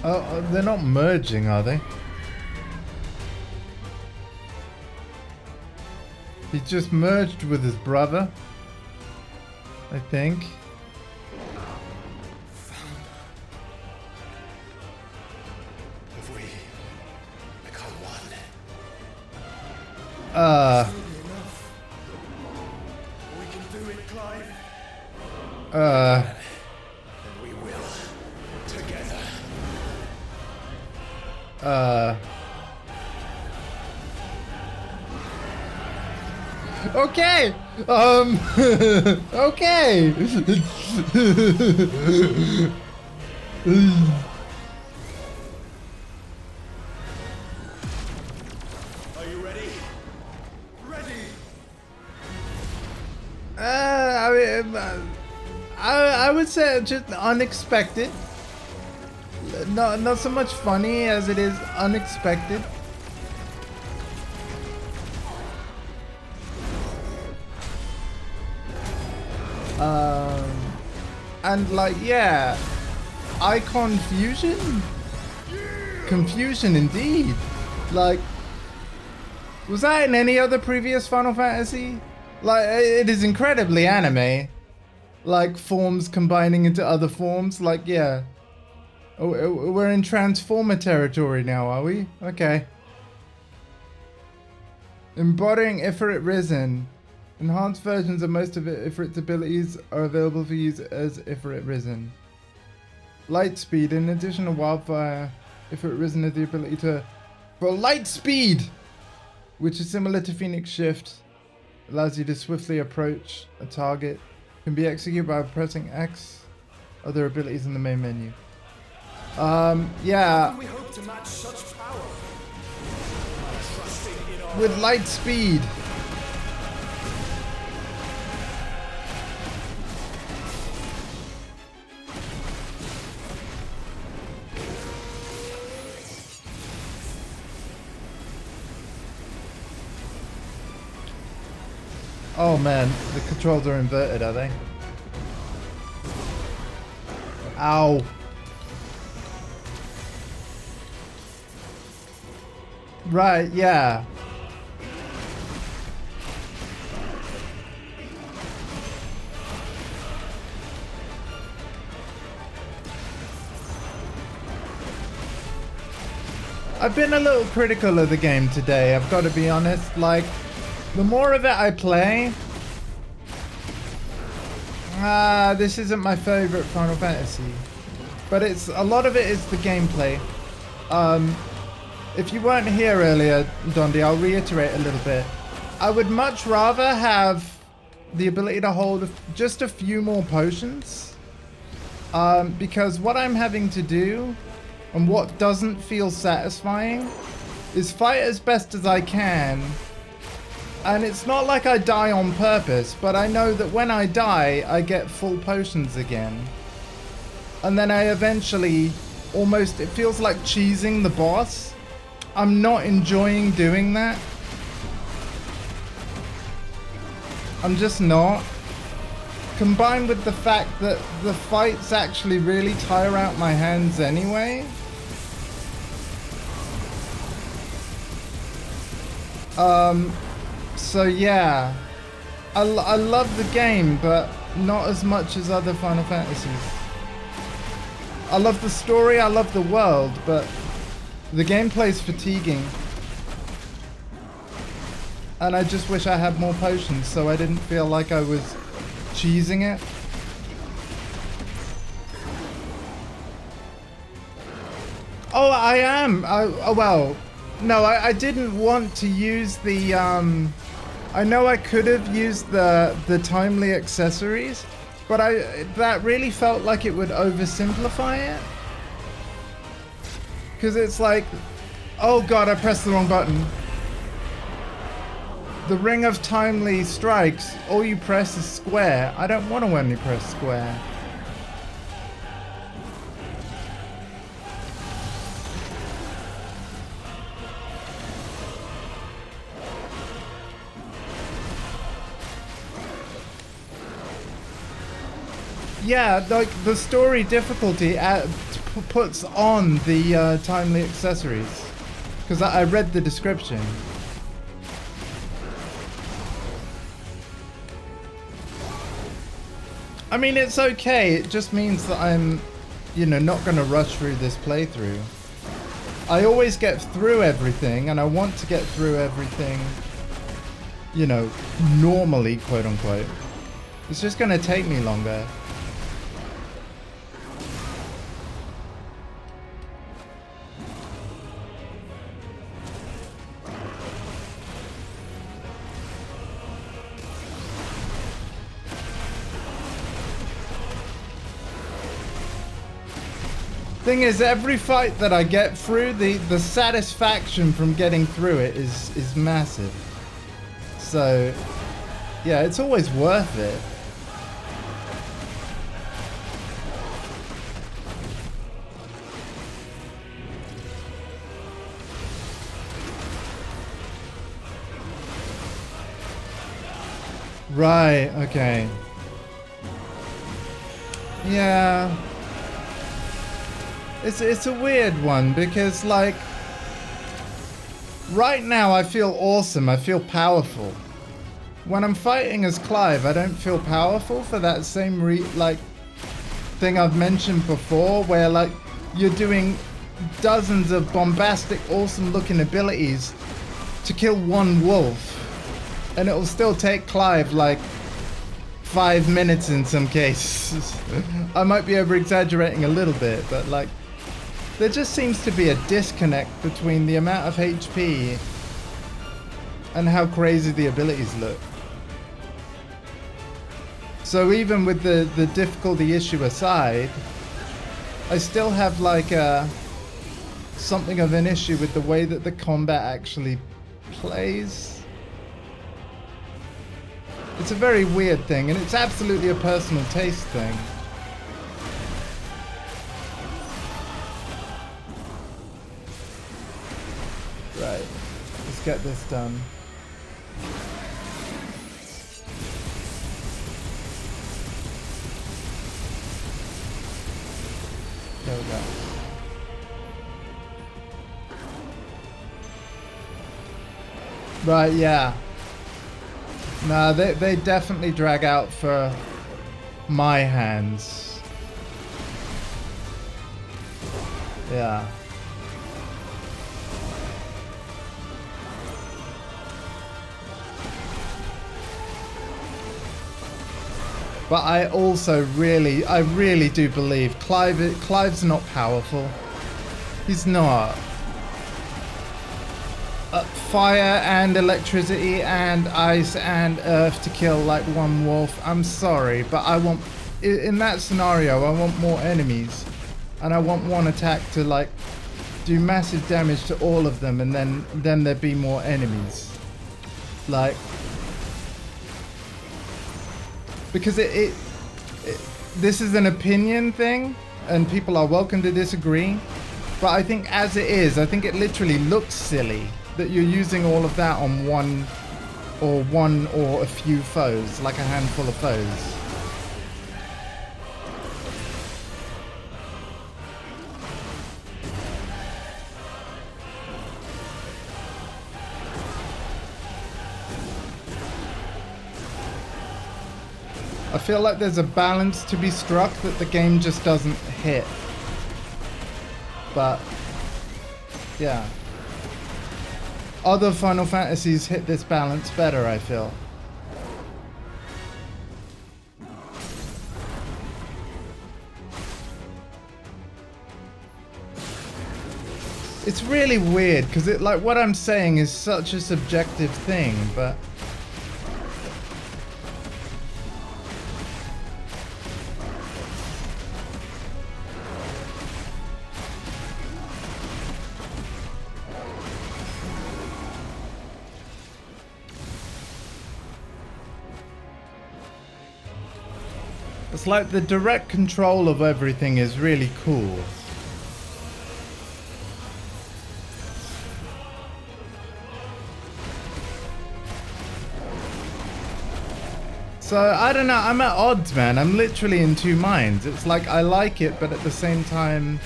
Oh, they're not merging, are they? He just merged with his brother, I think. Have we become one? We can do it, Clive. And we will. Together. Okay. Okay. Are you ready? Ready! I mean, I would say just unexpected. not so much funny as it is unexpected. And like, yeah, icon fusion? Confusion indeed. Like, was that in any other previous Final Fantasy? Like, it is incredibly anime. Like, forms combining into other forms. Like, yeah. Oh, we're in Transformer territory now, are we? Okay. Embodying Ifrit Risen. Enhanced versions of most of Ifrit's abilities are available for use as Ifrit Risen. Light speed. In addition to Wildfire, Ifrit Risen has the ability to... For light speed! Which is similar to Phoenix Shift. Allows you to swiftly approach a target. Can be executed by pressing X. Other abilities in the main menu. Yeah. We hope to match such power. With light speed. Oh man, the controls are inverted, are they? Ow. Right, yeah. I've been a little critical of the game today, I've got to be honest. Like, the more of it I play, this isn't my favorite Final Fantasy, but it's a lot of it is the gameplay. If you weren't here earlier, Dondi, I'll reiterate a little bit. I would much rather have the ability to hold just a few more potions, because what I'm having to do and what doesn't feel satisfying is fight as best as I can. And it's not like I die on purpose, but I know that when I die, I get full potions again. And then I eventually almost, it feels like cheesing the boss. I'm not enjoying doing that. I'm just not. Combined with the fact that the fights actually really tire out my hands anyway. So yeah, I love the game, but not as much as other Final Fantasies. I love the story, I love the world, but the gameplay's fatiguing. And I just wish I had more potions so I didn't feel like I was cheesing it. Oh, I am. Oh well, no, I didn't want to use the I know I could have used the timely accessories, but that really felt like it would oversimplify it. Because it's like, oh god, I pressed the wrong button. The ring of timely strikes, all you press is square. I don't want to only press square. Yeah, like the story difficulty puts on the timely accessories. Because I read the description. I mean, it's okay. It just means that I'm, you know, not going to rush through this playthrough. I always get through everything, and I want to get through everything, you know, normally, quote unquote. It's just going to take me longer. Thing is, every fight that I get through, the satisfaction from getting through it is massive. So, yeah, it's always worth it. Right, okay. Yeah. It's a weird one because, like, right now I feel awesome, I feel powerful. When I'm fighting as Clive, I don't feel powerful for that same thing I've mentioned before, where like you're doing dozens of bombastic, awesome looking abilities to kill one wolf. And it'll still take Clive like 5 minutes in some cases. I might be over exaggerating a little bit, but like there just seems to be a disconnect between the amount of HP and how crazy the abilities look. So even with the difficulty issue aside, I still have like something of an issue with the way that the combat actually plays. It's a very weird thing, and it's absolutely a personal taste thing. Right, let's get this done. There we go. Right, yeah. No, they definitely drag out for my hands. Yeah. But I also I really do believe Clive's not powerful. He's not. Fire and electricity and ice and earth to kill like one wolf. I'm sorry, but I want, in that scenario, I want more enemies. And I want one attack to like do massive damage to all of them, and then there'd be more enemies. Like, because this is an opinion thing, and people are welcome to disagree. But I think as it is, I think it literally looks silly that you're using all of that on one or a few foes, like a handful of foes. I feel like there's a balance to be struck that the game just doesn't hit. But yeah. Other Final Fantasies hit this balance better, I feel. It's really weird because like what I'm saying is such a subjective thing, but it's like the direct control of everything is really cool. So, I don't know, I'm at odds, man. I'm literally in two minds. It's like I like it, but at the same time,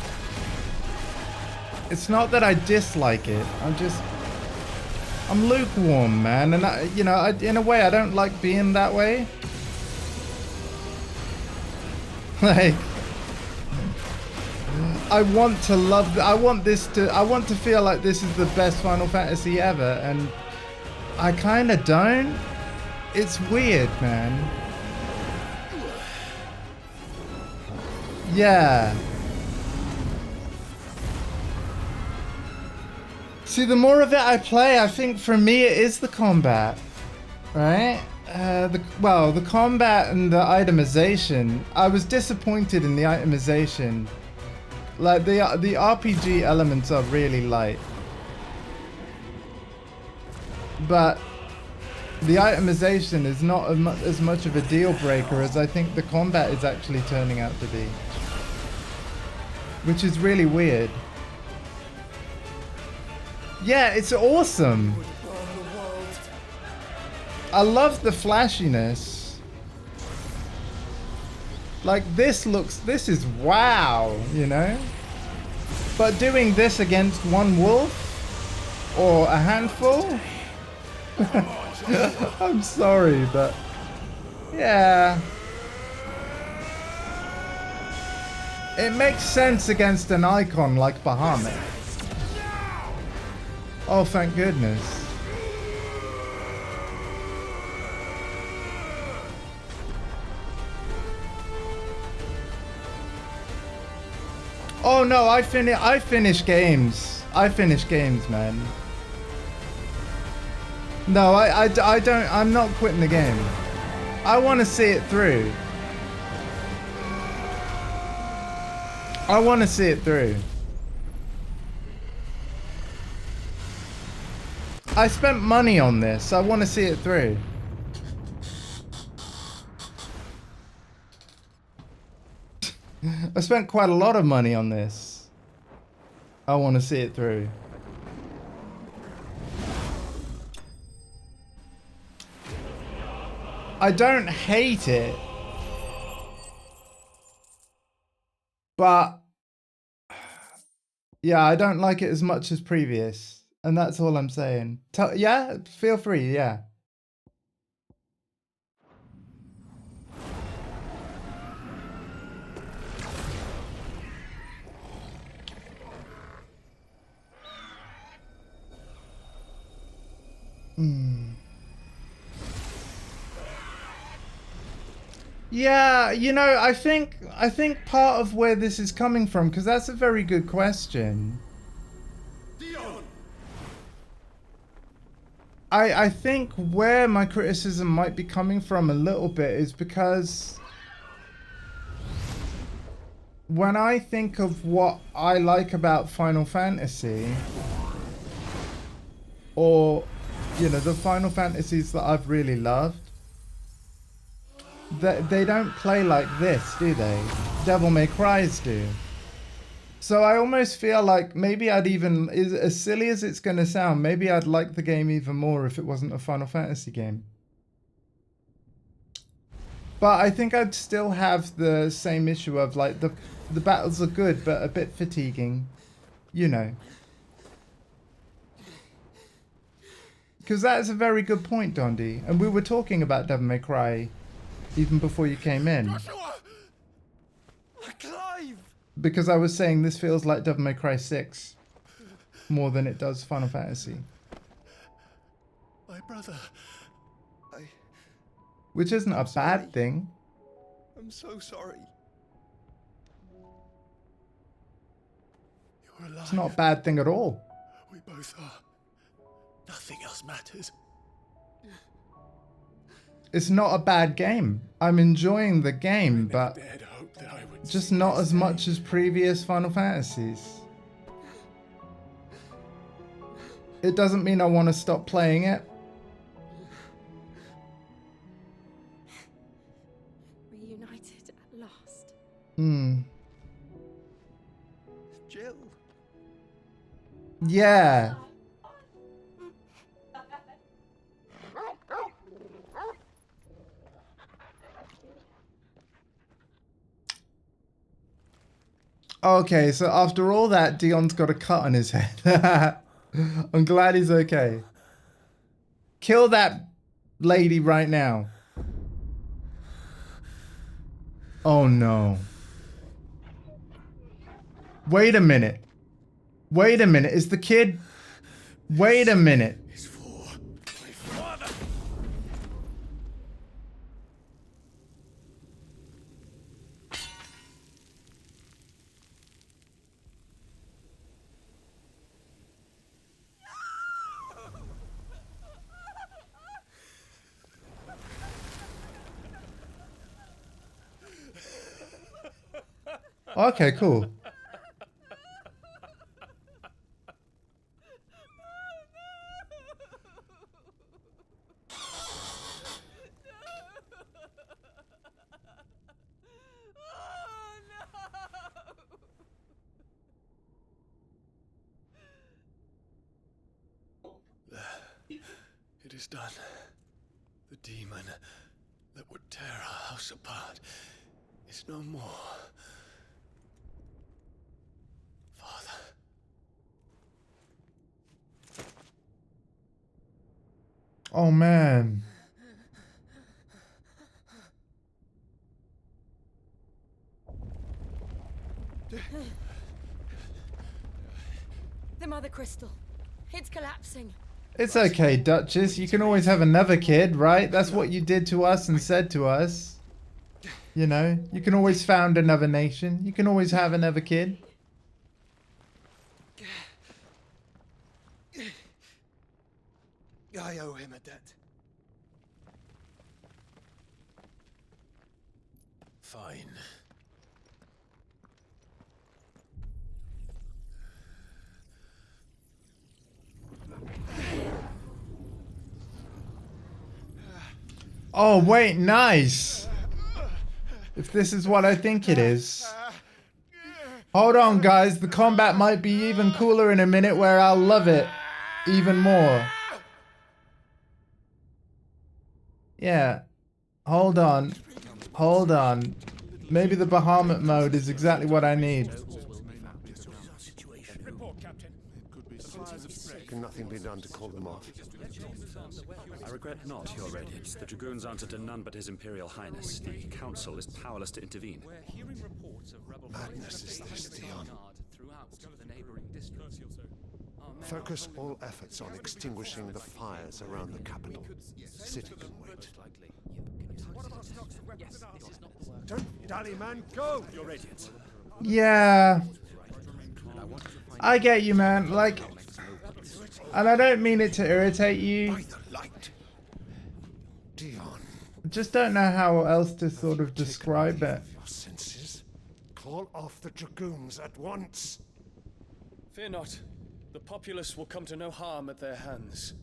it's not that I dislike it. I'm lukewarm, man. And, in a way, I don't like being that way. Like, I want to love, I want to feel like this is the best Final Fantasy ever, and I kind of don't. It's weird, man. Yeah. See, the more of it I play, I think for me it is the combat, right? The combat and the itemization. I was disappointed in the itemization. Like the RPG elements are really light, but the itemization is not as much of a deal breaker as I think the combat is actually turning out to be, which is really weird. Yeah, it's awesome. I love the flashiness. Like this is wow, you know? But doing this against one wolf or a handful? I'm sorry, but yeah. It makes sense against an icon like Bahamut. Oh, thank goodness. Oh no, I finish games. I finish games, man. No, I don't, I'm not quitting the game. I want to see it through. I want to see it through. I spent money on this. I want to see it through. I spent quite a lot of money on this. I want to see it through. I don't hate it. But yeah, I don't like it as much as previous. And that's all I'm saying. Yeah, feel free, yeah. Yeah, you know, I think part of where this is coming from, because that's a very good question. I think where my criticism might be coming from a little bit is because when I think of what I like about Final Fantasy, or, you know, the Final Fantasies that I've really loved, they don't play like this, do they? Devil May Cry's do. So I almost feel like maybe I'd even, as silly as it's going to sound, maybe I'd like the game even more if it wasn't a Final Fantasy game. But I think I'd still have the same issue of like the battles are good but a bit fatiguing, you know. Because that is a very good point, Dondi. And we were talking about Devil May Cry even before you came in. Joshua! Clive! Because I was saying this feels like Devil May Cry 6 more than it does Final Fantasy. My brother. Which isn't a bad thing. I'm so sorry. You're alive. It's not a bad thing at all. We both are. Nothing else matters. It's not a bad game. I'm enjoying the game, but just not as much as previous Final Fantasies. It doesn't mean I want to stop playing it. Reunited at last. Jill. Yeah. Okay, so after all that, Dion's got a cut on his head. I'm glad he's okay. Kill that lady right now. Oh no. Wait a minute. Wait a minute. Is the kid... Wait a minute. It's for my father. Okay, cool. It is done. demon that would tear our house apart is no more. Father. Oh man. The Mother Crystal. It's collapsing. It's okay, Duchess. You can always have another kid, right? That's what you did to us and said to us. You know, you can always found another nation. You can always have another kid. I owe him a debt. Fine. Oh, wait, nice. If this is what I think it is. Hold on, guys. The combat might be even cooler in a minute where I'll love it even more. Yeah. Hold on. Hold on. Maybe the Bahamut mode is exactly what I need. Report, Captain. Can nothing be done to call them off? I regret not, Your Radiance. The Dragoons answer to none but His Imperial Highness. The Council is powerless to intervene. Madness is this, Dion. Focus all efforts on extinguishing the fires around the capital. City can wait. Don't dally, man. Go! Your Radiance. Yeah. I get you, man. Like, and I don't mean it to irritate you. By the light. Dion. I just don't know how else to sort of describe it. Your senses. Call off the Dragoons at once. Fear not. The populace will come to no harm at their hands.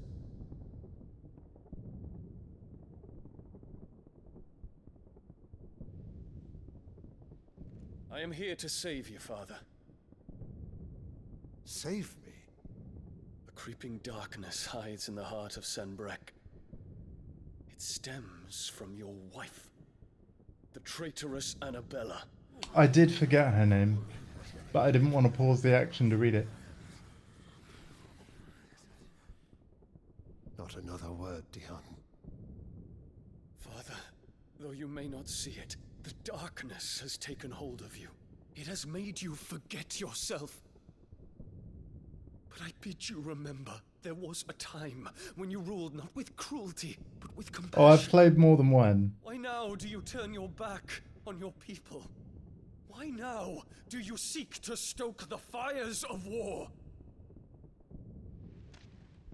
I am here to save you, Father. Save me. A creeping darkness hides in the heart of Sanbreque. It stems from your wife, the traitorous Annabella. I did forget her name, but I didn't want to pause the action to read it. Not another word, Dion. Father, though you may not see it, the darkness has taken hold of you. It has made you forget yourself. But I bid you remember, there was a time when you ruled not with cruelty, but with compassion. Oh, I've played more than one. Why now do you turn your back on your people? Why now do you seek to stoke the fires of war?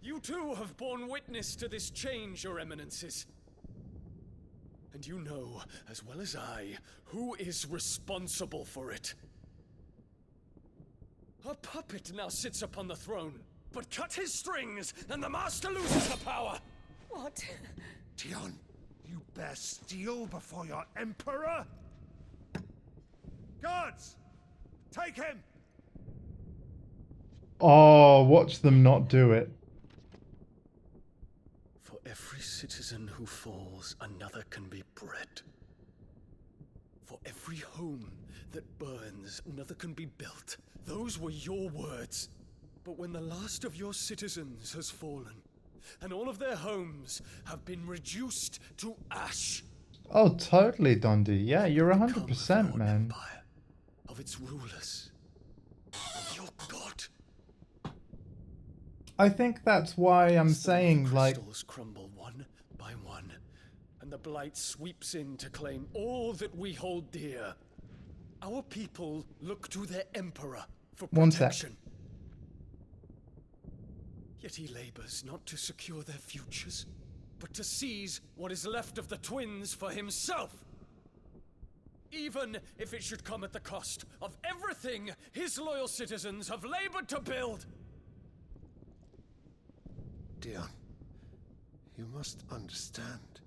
You too have borne witness to this change, Your Eminences. And you know, as well as I, who is responsible for it. A puppet now sits upon the throne, but cut his strings, and the master loses the power! What? Dion, you bear steel before your emperor? Guards! Take him! Oh, watch them not do it. For every citizen who falls, another can be bred. For every home that burns, another can be built. Those were your words. But when the last of your citizens has fallen, and all of their homes have been reduced to ash, Oh, totally, Dondi. Yeah, you're become 100%, your man. empire, of its rulers, of your god. I think that's why I'm As the saying, like, crystals crumble one by one, and the blight sweeps in to claim all that we hold dear. Our people look to their emperor for One sec. protection. Yet he labors not to secure their futures, but to seize what is left of the twins for himself. Even if it should come at the cost of everything his loyal citizens have labored to build. Dion, you must understand.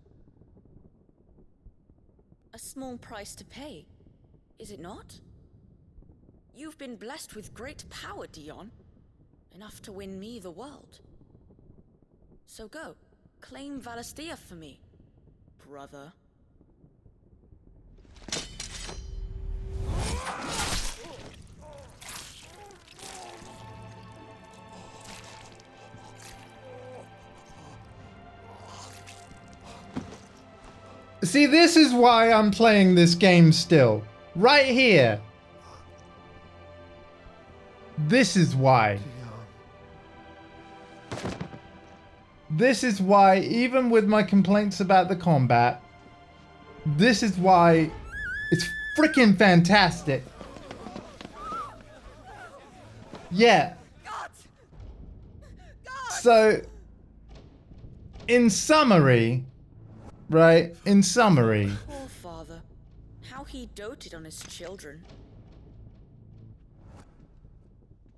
A small price to pay, is it not? You've been blessed with great power, Dion. Enough to win me the world. So go, claim Valisthea for me, brother. See, this is why I'm playing this game still. Right here. This is why. This is why, even with my complaints about the combat, this is why it's freaking fantastic. Yeah. So, in summary, right? In summary. Poor father. How he doted on his children.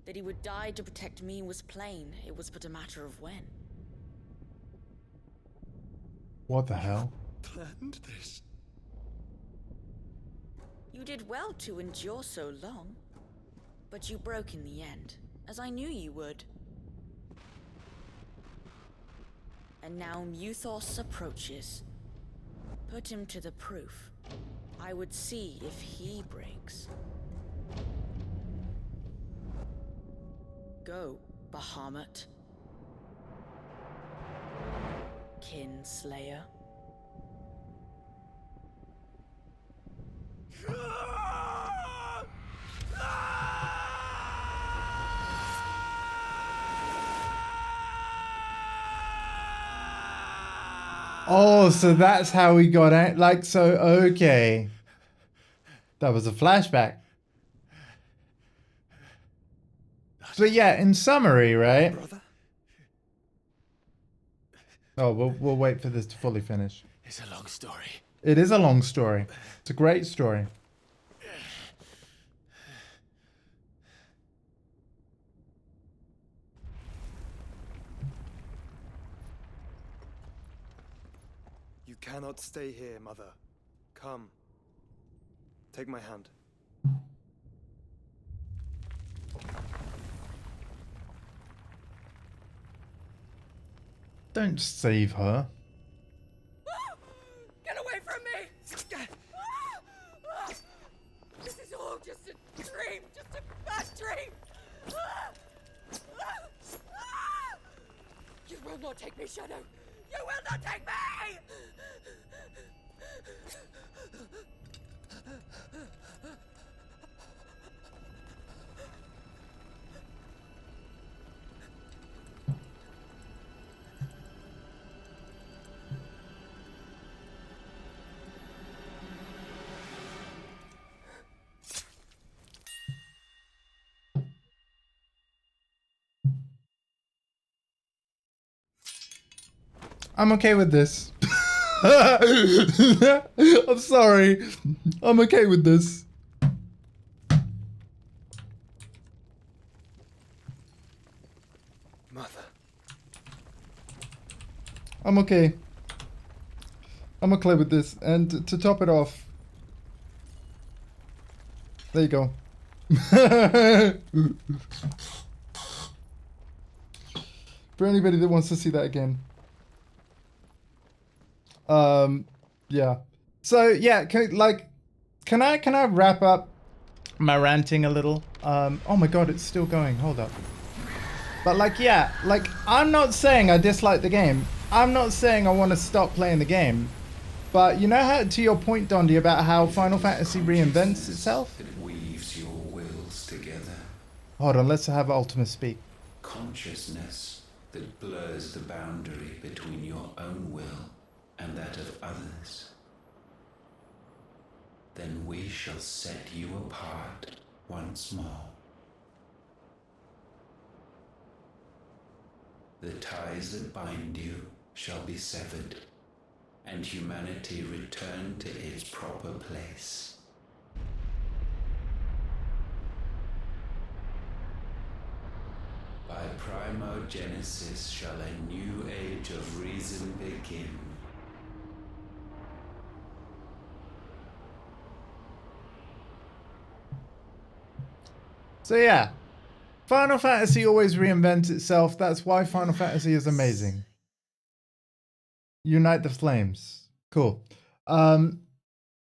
That he would die to protect me was plain. It was but a matter of when. What the hell? Planned this. You did well to endure so long. But you broke in the end, as I knew you would. And now Muthos approaches. Put him to the proof. I would see if he breaks. Go, Bahamut. Kinslayer. Oh, so that's how he got out. Like, so, okay. That was a flashback. But yeah, in summary, right? Brother? Oh, we'll wait for this to fully finish. It's a long story. It is a long story. It's a great story. You cannot stay here, Mother. Come. Take my hand. Don't save her. Get away from me! This is all just a dream, just a bad dream! You will not take me, Shadow! You will not take me! I'm okay with this. I'm sorry. I'm okay with this. Mother. I'm okay. I'm okay with this. And to top it off, there you go. For anybody that wants to see that again. Yeah. So yeah, can I wrap up my ranting a little? Oh my god, it's still going. Hold up. But like, yeah, like I'm not saying I dislike the game. I'm not saying I want to stop playing the game. But you know how, to your point, Dondi, about how Final Fantasy reinvents itself? It weaves your wills together. Hold on, let's have Ultima speak. Consciousness that blurs the boundary between your own will and that of others. Then we shall set you apart once more. The ties that bind you shall be severed, and humanity return to its proper place. By primogenesis shall a new age of reason begin. So yeah, Final Fantasy always reinvents itself. That's why Final Fantasy is amazing. Unite the flames. Cool.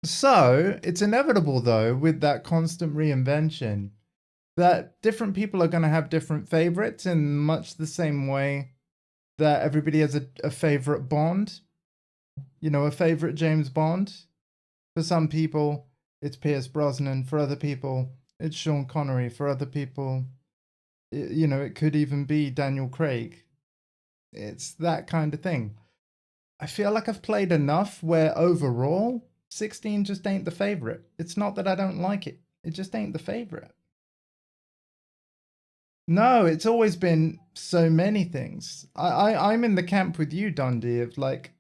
So it's inevitable, though, with that constant reinvention, that different people are going to have different favorites in much the same way that everybody has a favorite Bond, you know, a favorite James Bond. For some people, it's Pierce Brosnan. For other people, it's Sean Connery. For other people, you know, it could even be Daniel Craig. It's that kind of thing. I feel like I've played enough where overall, 16 just ain't the favorite. It's not that I don't like it. It just ain't the favorite. No, it's always been so many things. I'm in the camp with you, Dundee, of like,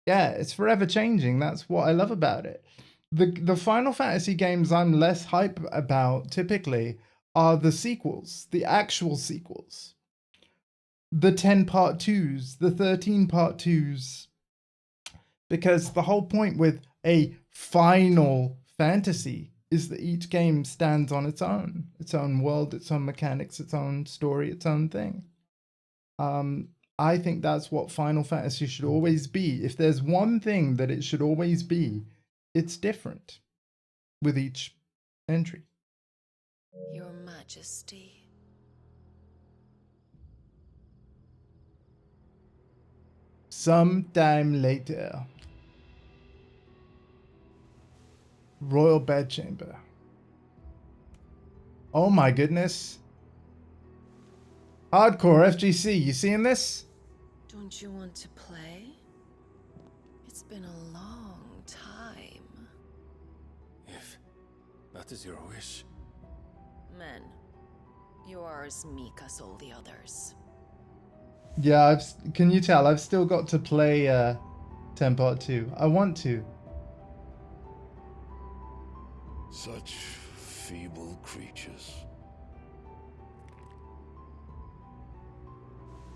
yeah, it's forever changing. That's what I love about it. The Final Fantasy games I'm less hype about typically are the sequels, the actual sequels. The 10 part 2s, the 13 part 2s. Because the whole point with a Final Fantasy is that each game stands on its own world, its own mechanics, its own story, its own thing. I think that's what Final Fantasy should always be. If there's one thing that it should always be, it's different with each entry. Your Majesty. Sometime later. Royal Bedchamber. Oh my goodness. Hardcore FGC, you seeing this? Don't you want to play? It's been a long time. If that is your wish. Men, you are as meek as all the others. Yeah, can you tell? I've still got to play 10 Part 2. I want to. Such feeble creatures.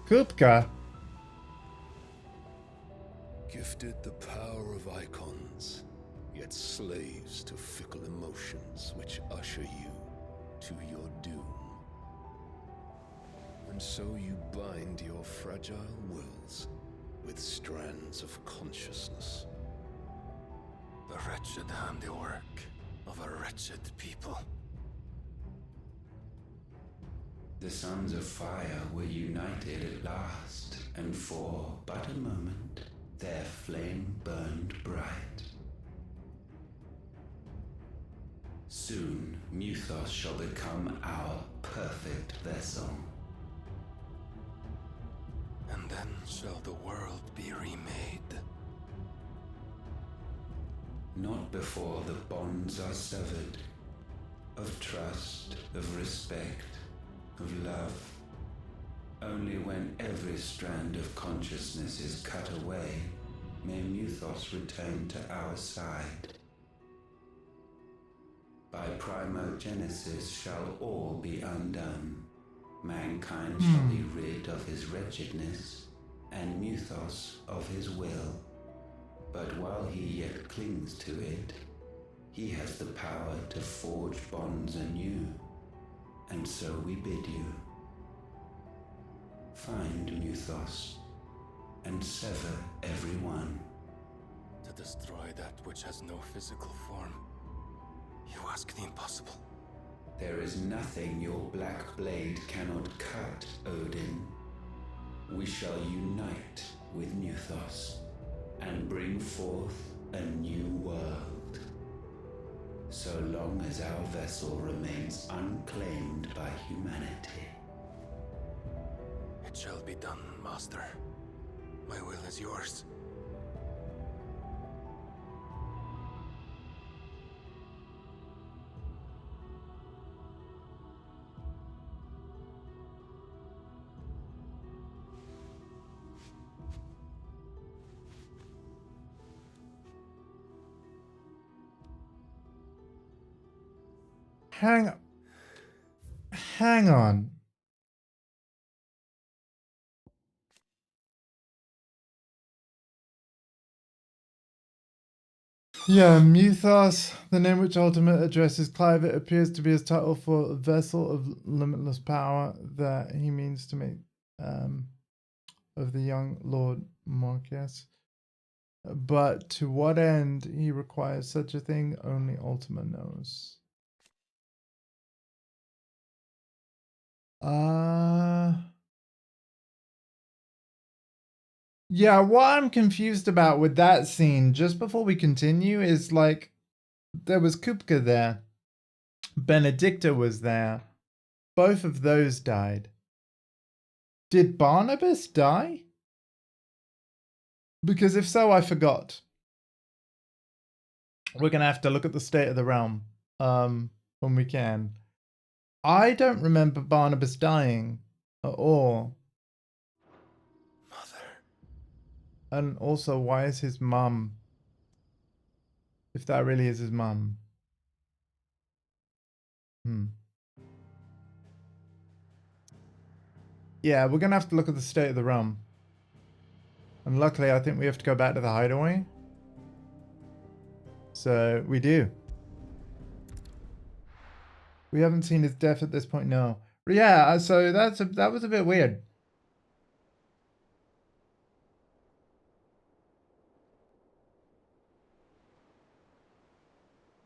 Kupka. Gifted the power of icons, yet slaves to fickle emotions which usher you to your doom. And so you bind your fragile wills with strands of consciousness. The wretched handiwork of a wretched people. The Sons of Fire were united at last, and for but a moment their flame burned bright. Soon Muthos shall become our perfect vessel. And then shall the world be remade. Not before the bonds are severed, of trust, of respect, of love. Only when every strand of consciousness is cut away, may Muthos return to our side. By primogenesis shall all be undone. Mankind shall be rid of his wretchedness, and Muthos of his will. But while he yet clings to it, he has the power to forge bonds anew. And so we bid you, find Muthos, and sever every one. To destroy that which has no physical form. You ask the impossible. There is nothing your black blade cannot cut, Odin. We shall unite with Muthos, and bring forth a new world. So long as our vessel remains unclaimed by humanity. It shall be done, Master. My will is yours. Hang on. Yeah, Muthos, the name which ultimate addresses Clive, it appears to be his title for a vessel of limitless power that he means to make of the young Lord Marquess. But to what end he requires such a thing, only Ultima knows. Yeah, what I'm confused about with that scene, just before we continue, is like, there was Kupka there. Benedicta was there. Both of those died. Did Barnabas die? Because if so, I forgot. We're going to have to look at the state of the realm when we can. I don't remember Barnabas dying at all. Mother. And also, why is his mum? If that really is his mum. Yeah, we're going to have to look at the state of the realm. And luckily, I think we have to go back to the hideaway. So, we do. We haven't seen his death at this point, no. But yeah, so that was a bit weird.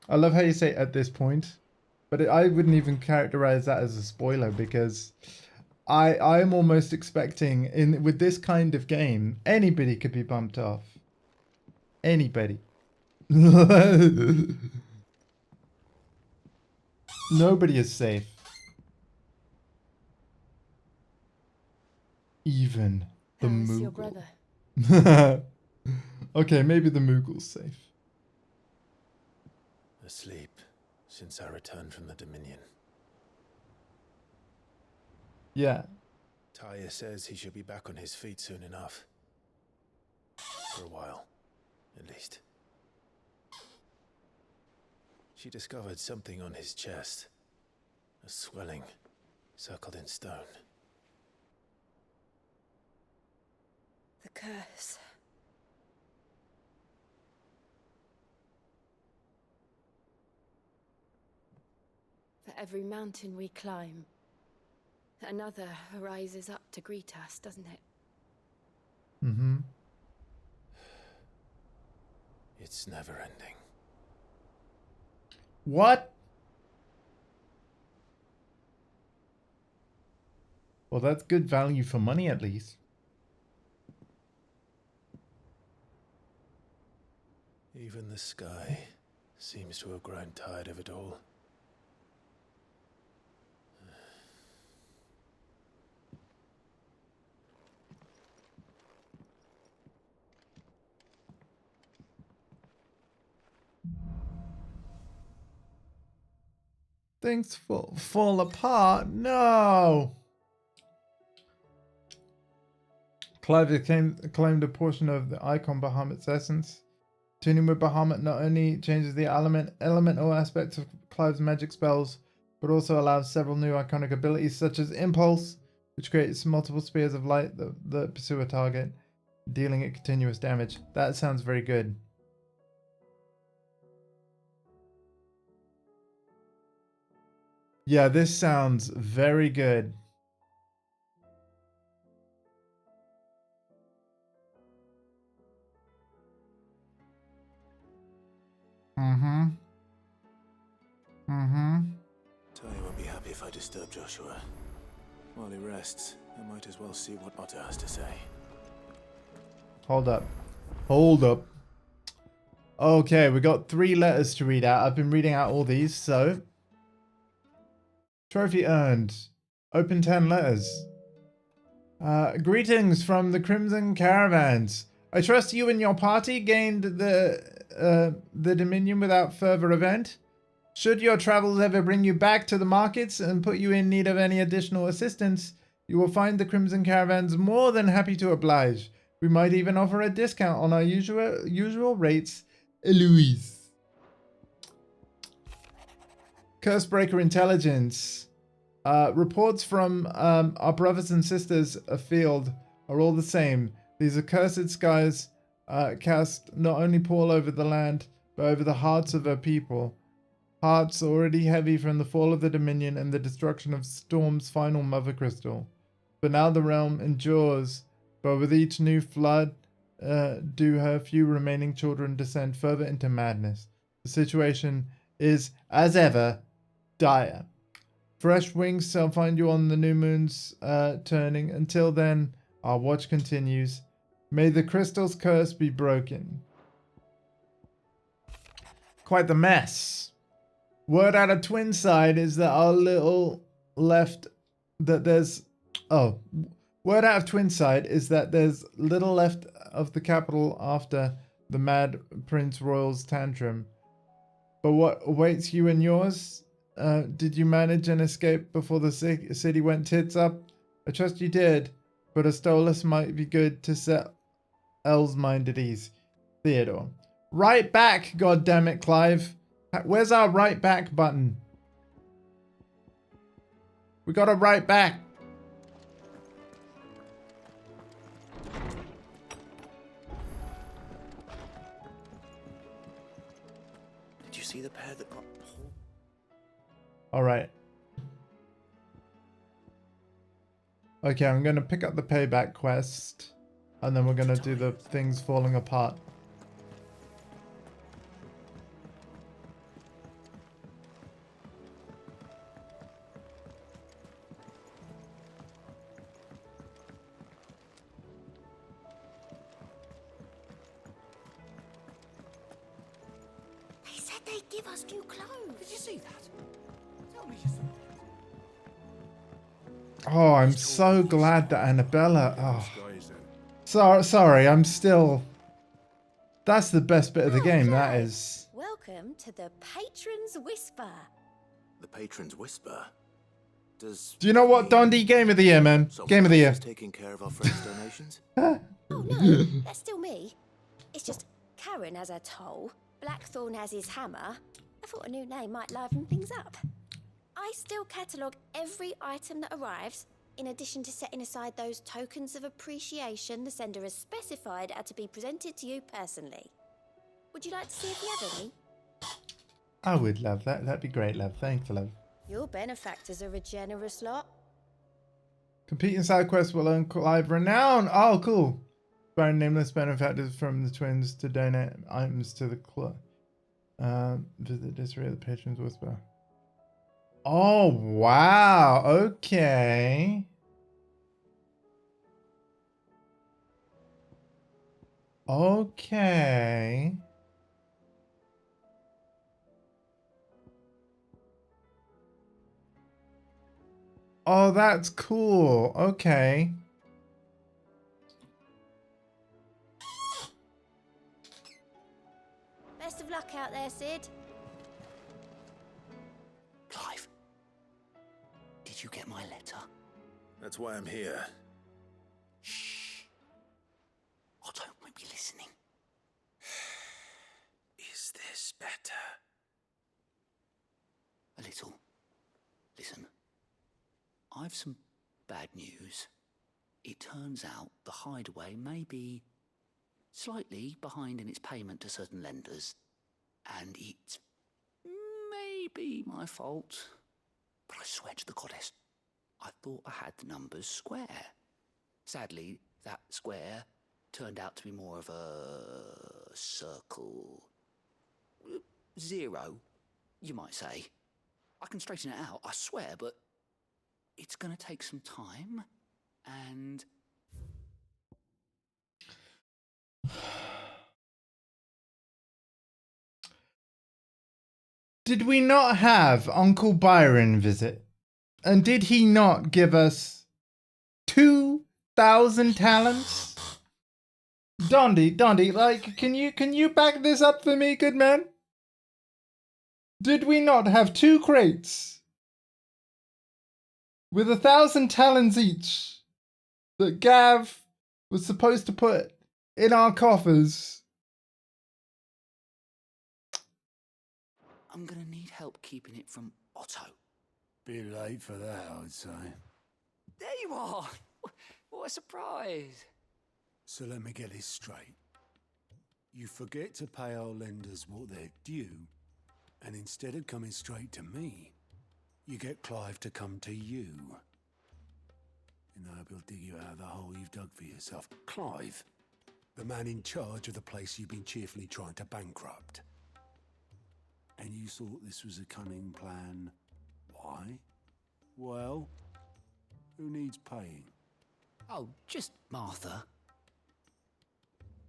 I love how you say at this point. But I wouldn't even characterize that as a spoiler because I am almost expecting with this kind of game, anybody could be bumped off. Anybody. Nobody is safe. Even the How's your Moogle. brother? Okay, maybe the Moogle's safe. Asleep since I returned from the Dominion. Yeah. Taya says he should be back on his feet soon enough. For a while, at least. She discovered something on his chest. A swelling, circled in stone. The curse. For every mountain we climb, another rises up to greet us, doesn't it? Mm-hmm. It's never ending. What? Well, that's good value for money, at least. Even the sky seems to have grown tired of it all. Things fall apart. No. Clive claimed a portion of the icon Bahamut's essence. Tuning with Bahamut not only changes the elemental aspects of Clive's magic spells, but also allows several new iconic abilities such as Impulse, which creates multiple spears of light that pursue a target, dealing it continuous damage. That sounds very good. Yeah, this sounds very good. Mm-hmm. Mm-hmm. Taya won't be happy if I disturb Joshua. While he rests, I might as well see what Otto has to say. Hold up. Hold up. Okay, we got 3 letters to read out. I've been reading out all these, so... Trophy earned. Open 10 letters. Greetings from the Crimson Caravans. I trust you and your party gained the Dominion without further event. Should your travels ever bring you back to the markets and put you in need of any additional assistance, you will find the Crimson Caravans more than happy to oblige. We might even offer a discount on our usual rates. Eloise. Cursebreaker Intelligence. Reports from our brothers and sisters afield are all the same. These accursed skies cast not only pall over the land, but over the hearts of her people. Hearts already heavy from the fall of the Dominion and the destruction of Storm's final Mother Crystal. But now the realm endures, but with each new flood, do her few remaining children descend further into madness. The situation is, as ever, dire. Fresh wings shall find you on the new moon's turning. Until then, our watch continues. May the crystal's curse be broken. Quite the mess. Word out of Twinside is that our little left... That there's... Oh. Word out of Twinside is that there's little left of the capital after the Mad Prince Royal's tantrum. But what awaits you and yours? Did you manage an escape before the city went tits up? I trust you did, but a Stolas might be good to set Elle's mind at ease. Theodore. Right back, goddammit, Clive. Where's our right back button? We got a right back. Did you see the pair that got pulled? All right. Okay, I'm going to pick up the payback quest, and then we're going to do the things falling apart. They said they'd give us new clothes. Did you see that? Tell me you saw that. Oh, I'm so glad that Annabella... Oh. Guys, then. Sorry, I'm still... That's the best bit of the game, that is. Welcome to the Patron's Whisper. The Patron's Whisper. Does... Do you know what, Dondi? Game of the year, man. Game of the year. Taking care of our friends' donations? Oh no, that's still me. It's just Karen has her toll, Blackthorn has his hammer. I thought a new name might liven things up. I still catalogue every item that arrives, in addition to setting aside those tokens of appreciation the sender has specified are to be presented to you personally. Would you like to see if you have any? I would love that. That'd be great, love. Thanks, love. Your benefactors are a generous lot. Competing side quests will earn Clive renown. Oh, cool. Inspiring nameless benefactors from the twins to donate items to the club. Visit District of the Patron's Whisper. Oh, wow. Okay. Okay. Oh, that's cool. Okay. Best of luck out there, Sid. Clive, did you get my letter? That's why I'm here. Shh. Otto won't be listening. Is this better? A little. Listen. I've some bad news. It turns out the hideaway may be slightly behind in its payment to certain lenders, and it's maybe my fault. But I swear to the goddess, I thought I had the numbers square. Sadly, that square turned out to be more of a circle. 0, you might say. I can straighten it out, I swear, but it's going to take some time, and... Did we not have Uncle Byron visit? And did he not give us 2,000 talents? Dondi, like, can you back this up for me, good man? Did we not have 2 crates with 1,000 talents each that Gav was supposed to put in our coffers? I'm gonna need help keeping it from Otto. Bit late for that, I'd say. There you are! What a surprise! So let me get this straight. You forget to pay our lenders what they're due, and instead of coming straight to me, you get Clive to come to you. In the hope he'll dig you out of the hole you've dug for yourself. Clive, The man in charge of the place you've been cheerfully trying to bankrupt. And you thought this was a cunning plan. Why? Well, who needs paying? Oh, just Martha.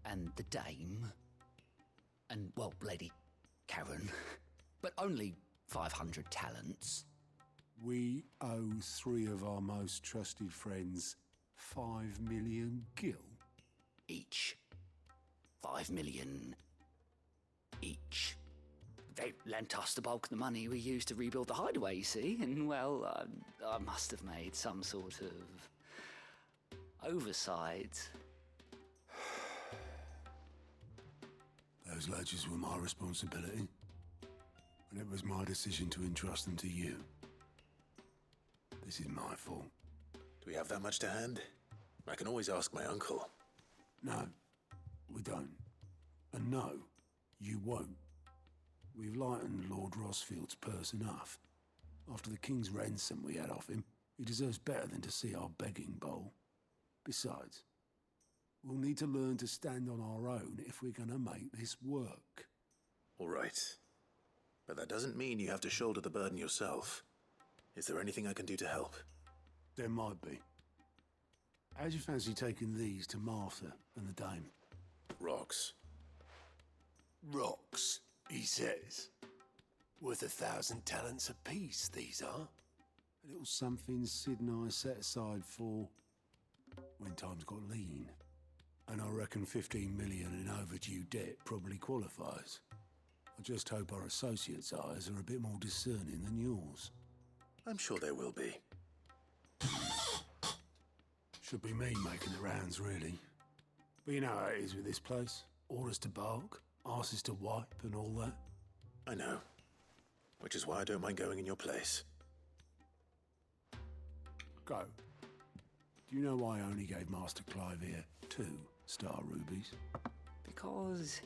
And the dame. And, well, Lady Karen. But only 500 talents. We owe 3 of our most trusted friends 5 million gil. Each. 5 million each. They lent us the bulk of the money we used to rebuild the hideaway, you see, and, well, I must have made some sort of oversight. Those ledgers were my responsibility, and it was my decision to entrust them to you. This is my fault. Do we have that much to hand? I can always ask my uncle. No, we don't. And no, you won't. We've lightened Lord Rosfield's purse enough. After the king's ransom we had off him, he deserves better than to see our begging bowl. Besides, we'll need to learn to stand on our own if we're gonna make this work. All right. But that doesn't mean you have to shoulder the burden yourself. Is there anything I can do to help? There might be. How'd you fancy taking these to Martha and the dame? Rocks. Rocks, he says. Worth 1,000 talents apiece, these are. A little something Sid and I set aside for when times got lean. And I reckon 15 million in overdue debt probably qualifies. I just hope our associates' eyes are a bit more discerning than yours. I'm sure there will be. Should be me making the rounds, really. But you know how it is with this place. Orders to bark, arses to wipe, and all that. I know. Which is why I don't mind going in your place. Go. Do you know why I only gave Master Clive here 2 star rubies? Because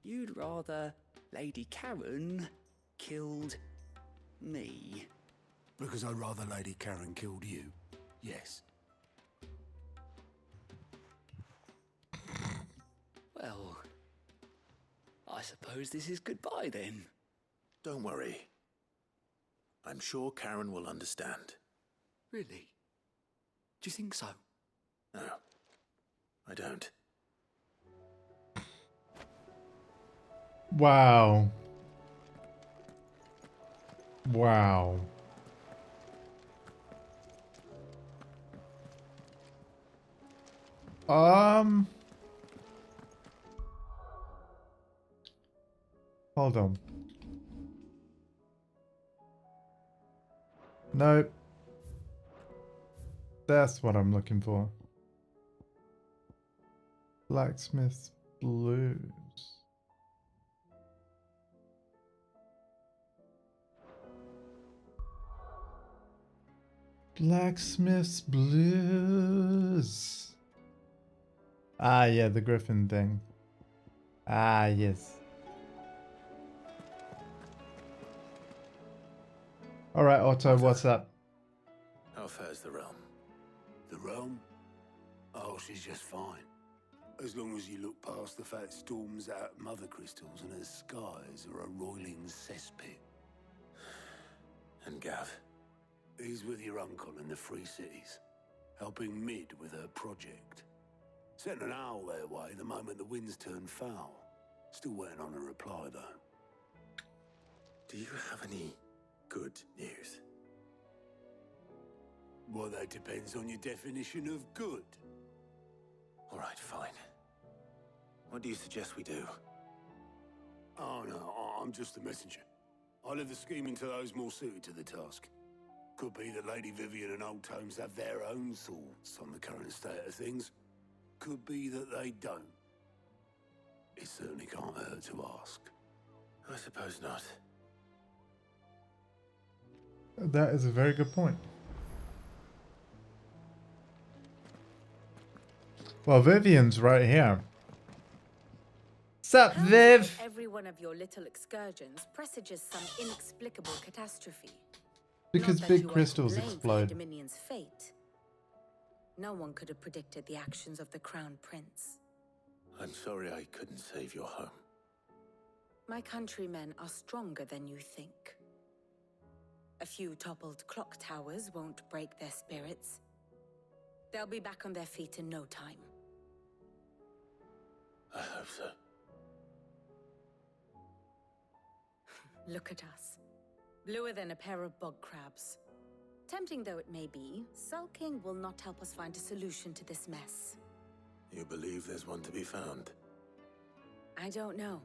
you'd rather Lady Karen killed me. Because I'd rather Lady Karen killed you. Yes. Well, I suppose this is goodbye then. Don't worry. I'm sure Karen will understand. Really? Do you think so? No, I don't. Wow. Wow. Hold on. Nope. That's what I'm looking for. Blacksmith's Blues. Blacksmith's Blues. Ah, yeah, the Griffin thing. Ah, yes. Alright, Otto, what's up? How fares the realm? The realm? Oh, she's just fine. As long as you look past the fact storms out mother crystals and her skies are a roiling cesspit. And Gav? He's with your uncle in the Free Cities, helping Mid with her project. Sent an owl their way the moment the winds turned foul. Still waiting on a reply, though. Do you have any good news? Well, that depends on your definition of good. All right, fine. What do you suggest we do? Oh, no, I'm just the messenger. I leave the scheming to those more suited to the task. Could be that Lady Vivian and Old Tomes have their own thoughts on the current state of things. Could be that they don't. It certainly can't hurt to ask. I suppose not. That is a very good point. Well, Vivian's right here. Sup, Viv? Every one of your little excursions presages some inexplicable catastrophe. Because Not that big you are crystals to blame for explode. Dominion's fate. No one could have predicted the actions of the Crown Prince. I'm sorry I couldn't save your home. My countrymen are stronger than you think. A few toppled clock towers won't break their spirits. They'll be back on their feet in no time. I hope so. Look at us. Bluer than a pair of bog crabs. Tempting though it may be, sulking will not help us find a solution to this mess. You believe there's one to be found? I don't know.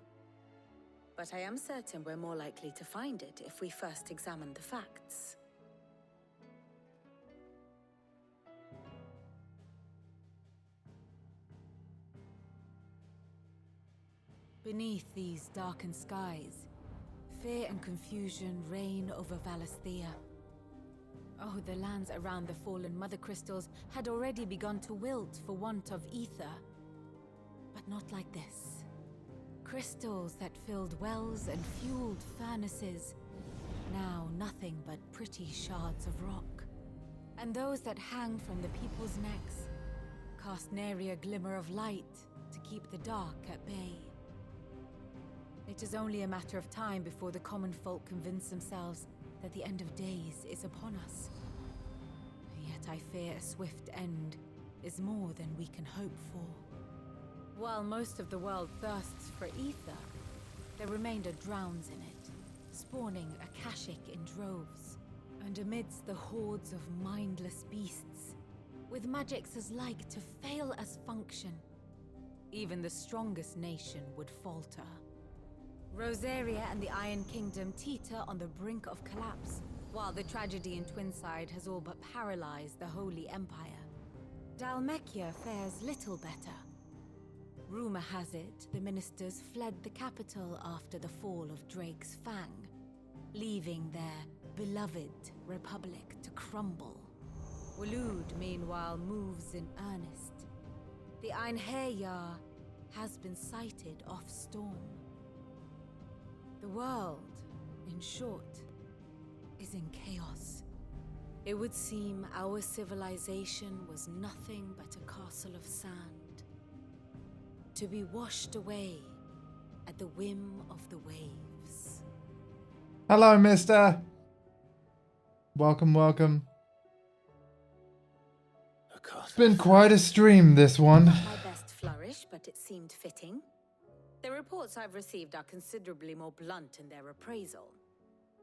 But I am certain we're more likely to find it if we first examine the facts. Beneath these darkened skies, fear and confusion reign over Valisthea. Oh, the lands around the fallen Mother Crystals had already begun to wilt for want of ether. But not like this. Crystals that filled wells and fueled furnaces, now nothing but pretty shards of rock. And those that hang from the people's necks cast nary a glimmer of light to keep the dark at bay. It is only a matter of time before the common folk convince themselves that the end of days is upon us. Yet I fear a swift end is more than we can hope for. While most of the world thirsts for ether, the remainder drowns in it, spawning Akashic in droves. And amidst the hordes of mindless beasts, with magics as like to fail as function, even the strongest nation would falter. Rosaria and the Iron Kingdom teeter on the brink of collapse, while the tragedy in Twinside has all but paralyzed the Holy Empire. Dalmekia fares little better. Rumor has it the ministers fled the capital after the fall of Drake's Fang, leaving their beloved republic to crumble. Waloed, meanwhile, moves in earnest. The Einherjar has been sighted off storm. The world, in short, is in chaos. It would seem our civilization was nothing but a castle of sand, to be washed away at the whim of the waves. Hello, mister. Welcome, welcome. It's been quite a stream, this one. Not my best flourish, but it seemed fitting. The reports I've received are considerably more blunt in their appraisal.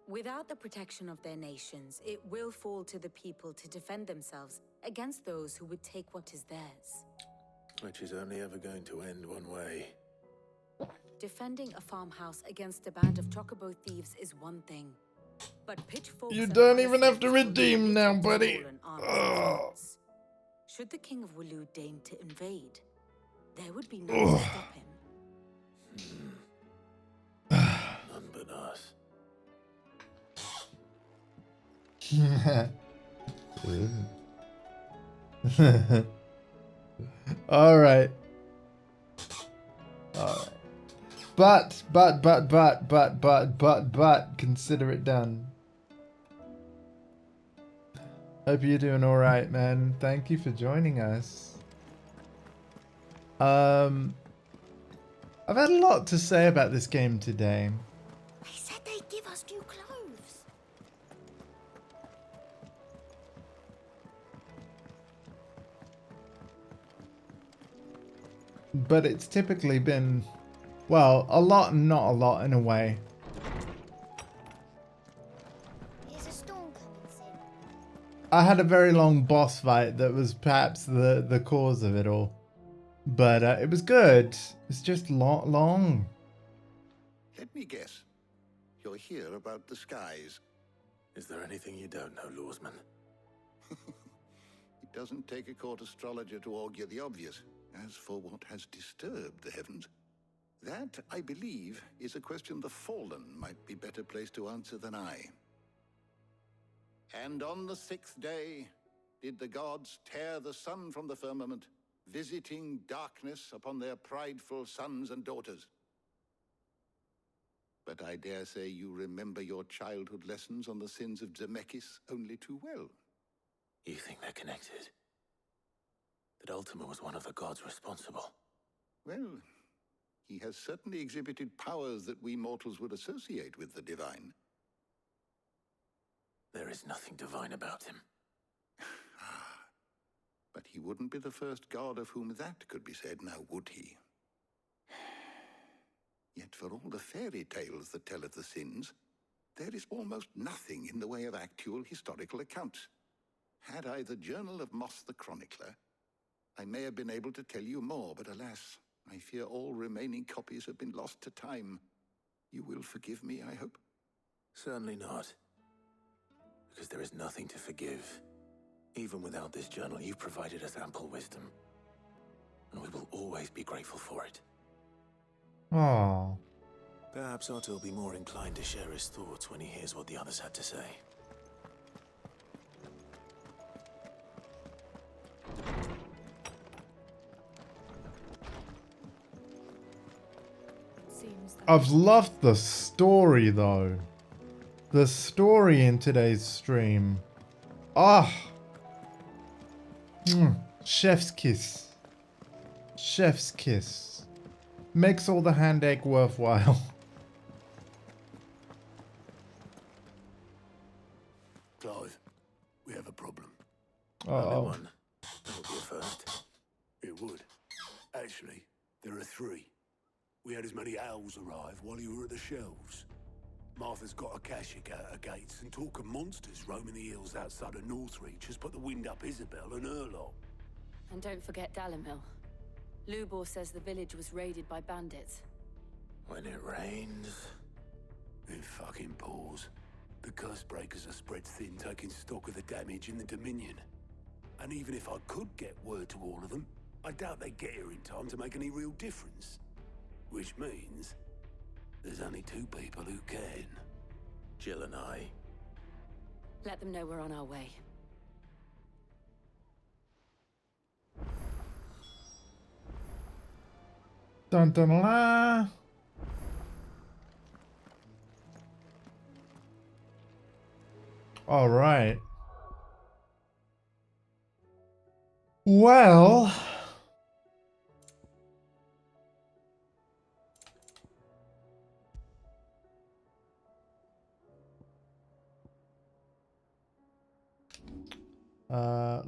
Without the protection of their nations, it will fall to the people to defend themselves against those who would take what is theirs. Which is only ever going to end one way. Defending a farmhouse against a band of chocobo thieves is one thing. But pitchforks You and don't other even have to things will redeem be now, little to buddy. fallen armies and fools. Should the King of Waloed deign to invade, there would be no one to stop him. None but us. All right. But, consider it done. Hope you're doing all right, man. Thank you for joining us. I've had a lot to say about this game today. They said they'd give us new clothes. But it's typically been, well, a lot and not a lot in a way. Is a storm coming soon? I had a very long boss fight that was perhaps the cause of it all. But it was good. It's just long. Let me guess. You're here about the skies. Is there anything you don't know, Lawsman? It doesn't take a court astrologer to augur the obvious. As for what has disturbed the heavens, that, I believe, is a question the Fallen might be better placed to answer than I. And on the 6th day did the gods tear the sun from the firmament, visiting darkness upon their prideful sons and daughters. But I dare say you remember your childhood lessons on the sins of Zemeckis only too well. You think they're connected? That Ultima was one of the gods responsible? Well, he has certainly exhibited powers that we mortals would associate with the divine. There is nothing divine about him. But he wouldn't be the first god of whom that could be said, now would he? Yet for all the fairy tales that tell of the sins, there is almost nothing in the way of actual historical accounts. Had I the Journal of Moss the Chronicler, I may have been able to tell you more, but alas, I fear all remaining copies have been lost to time. You will forgive me, I hope? Certainly not. Because there is nothing to forgive. Even without this journal, you've provided us ample wisdom. And we will always be grateful for it. Oh. Perhaps Otto will be more inclined to share his thoughts when he hears what the others had to say. I've loved the story though. The story in today's stream. Ah. Chef's kiss. Chef's kiss. Makes all the hand egg worthwhile. Clive, we have a problem. Uh-oh. One. That would be a first. It would. Actually, there are three. We had as many owls arrive while you were at the shelves. Martha's got a cashier at her gates, and talk of monsters roaming the hills outside of Northreach has put the wind up Isabel and her lot. And don't forget Dalimil. Lubor says the village was raided by bandits. When it rains... It fucking pours. The curse breakers are spread thin, taking stock of the damage in the Dominion. And even if I could get word to all of them, I doubt they'd get here in time to make any real difference. Which means there's only two people who can. Jill and I. Let them know we're on our way. Dun dun la. All right. Well.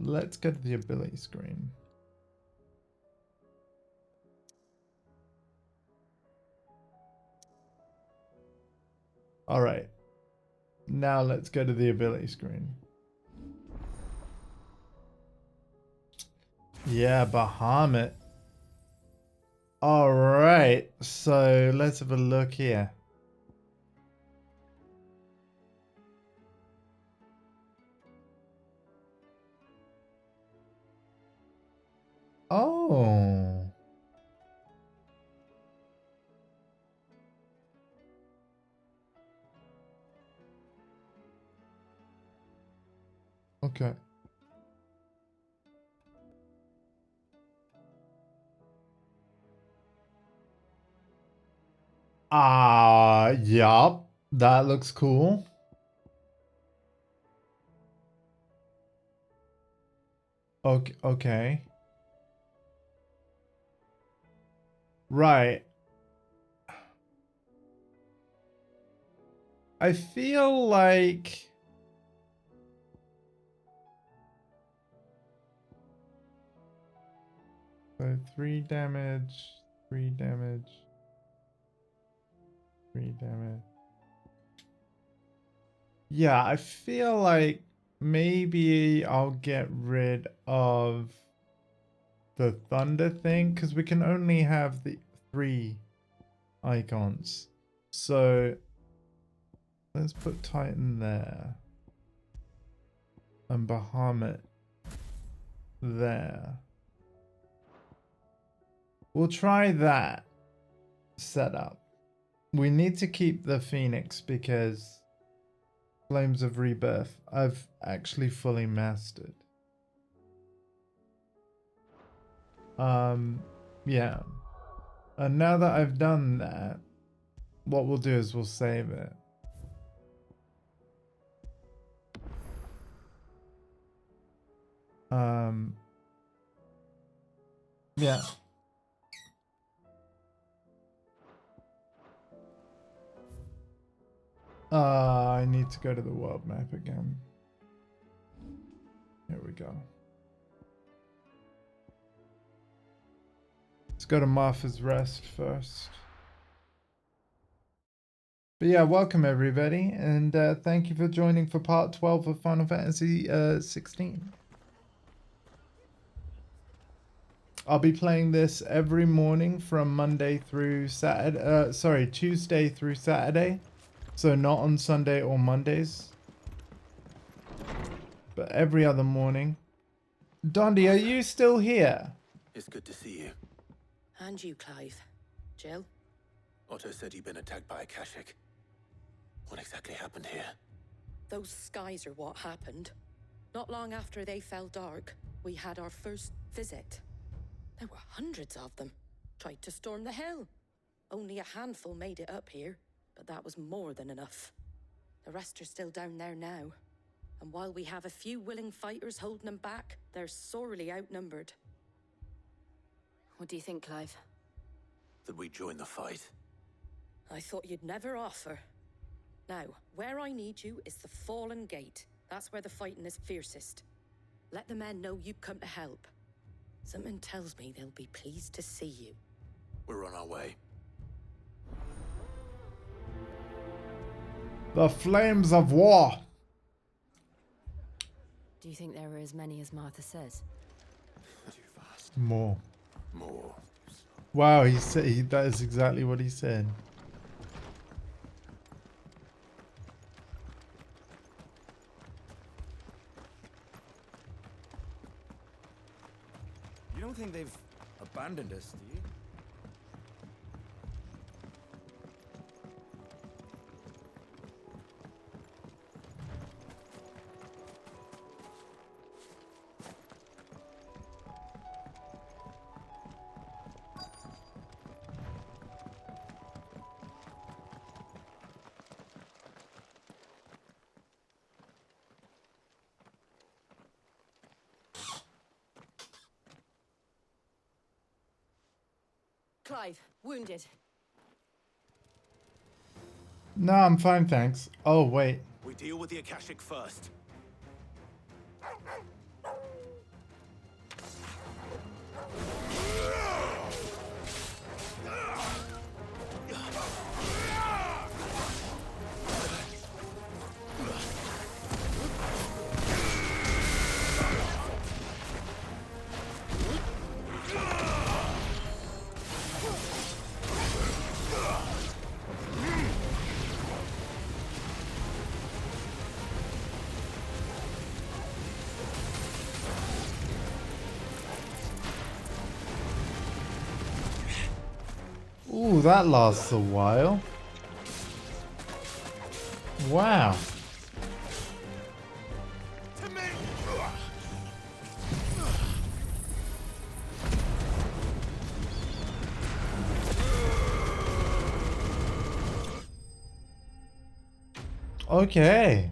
Let's go to the ability screen. All right. Now let's go to the ability screen. Yeah, Bahamut. All right. So let's have a look here. Oh. Okay. Yup. That looks cool. Okay, okay. Right. I feel like so 3 damage, 3 damage, 3 damage. Yeah, I feel like maybe I'll get rid of the thunder thing because we can only have the 3 icons. So let's put Titan there and Bahamut there. We'll try that setup. We need to keep the Phoenix because Flames of Rebirth I've actually fully mastered. Yeah. And now that I've done that, what we'll do is we'll save it. Yeah. I need to go to the world map again. Here we go. Let's go to Martha's Rest first. But yeah, welcome everybody, and thank you for joining for part 12 of Final Fantasy 16. I'll be playing this every morning from Monday through Saturday, Tuesday through Saturday. So not on Sunday or Mondays, but every other morning. Dondi, are you still here? It's good to see you. And you, Clive. Jill? Otto said you'd been attacked by a Akashic. What exactly happened here? Those skies are what happened. Not long after they fell dark, we had our first visit. There were hundreds of them. Tried to storm the hill. Only a handful made it up here, but that was more than enough. The rest are still down there now. And while we have a few willing fighters holding them back, they're sorely outnumbered. What do you think, Clive? That we join the fight. I thought you'd never offer. Now, where I need you is the Fallen Gate. That's where the fighting is fiercest. Let the men know you've come to help. Something tells me they'll be pleased to see you. We're on our way. The flames of war. Do you think there are as many as Martha says? Too fast. More. More. Wow, he said that is exactly what he said. You don't think they've abandoned us, do you? Clive, wounded. No, I'm fine, thanks. Oh, wait. We deal with the Akashic first. Ooh, that lasts a while. Wow. Okay.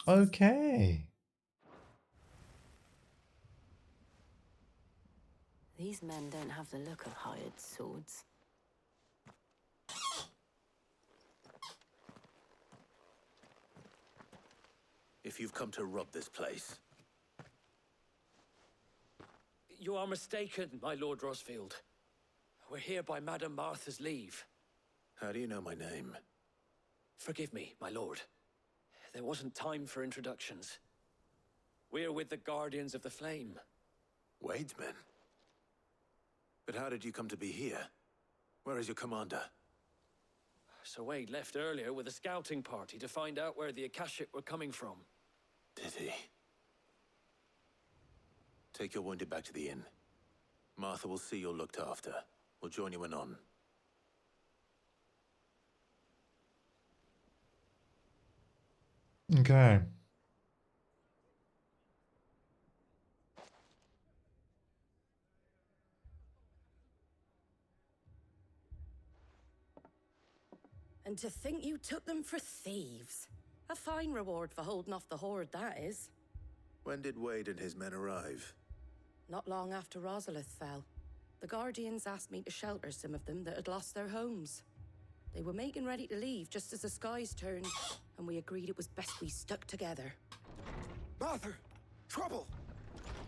Okay. These men don't have the look of hired swords. If you've come to rob this place. You are mistaken, my Lord Rosfield. We're here by Madame Martha's leave. How do you know my name? Forgive me, my lord. There wasn't time for introductions. We're with the Guardians of the Flame. Wade's men? But how did you come to be here? Where is your commander? Sir Wade left earlier with a scouting party to find out where the Akashic were coming from. Did he? Take your wounded back to the inn. Martha will see you're looked after. We'll join you anon. Okay. And to think you took them for thieves. A fine reward for holding off the horde, that is. When did Wade and his men arrive? Not long after Rosalith fell. The Guardians asked me to shelter some of them that had lost their homes. They were making ready to leave just as the skies turned, and we agreed it was best we stuck together. Martha! Trouble!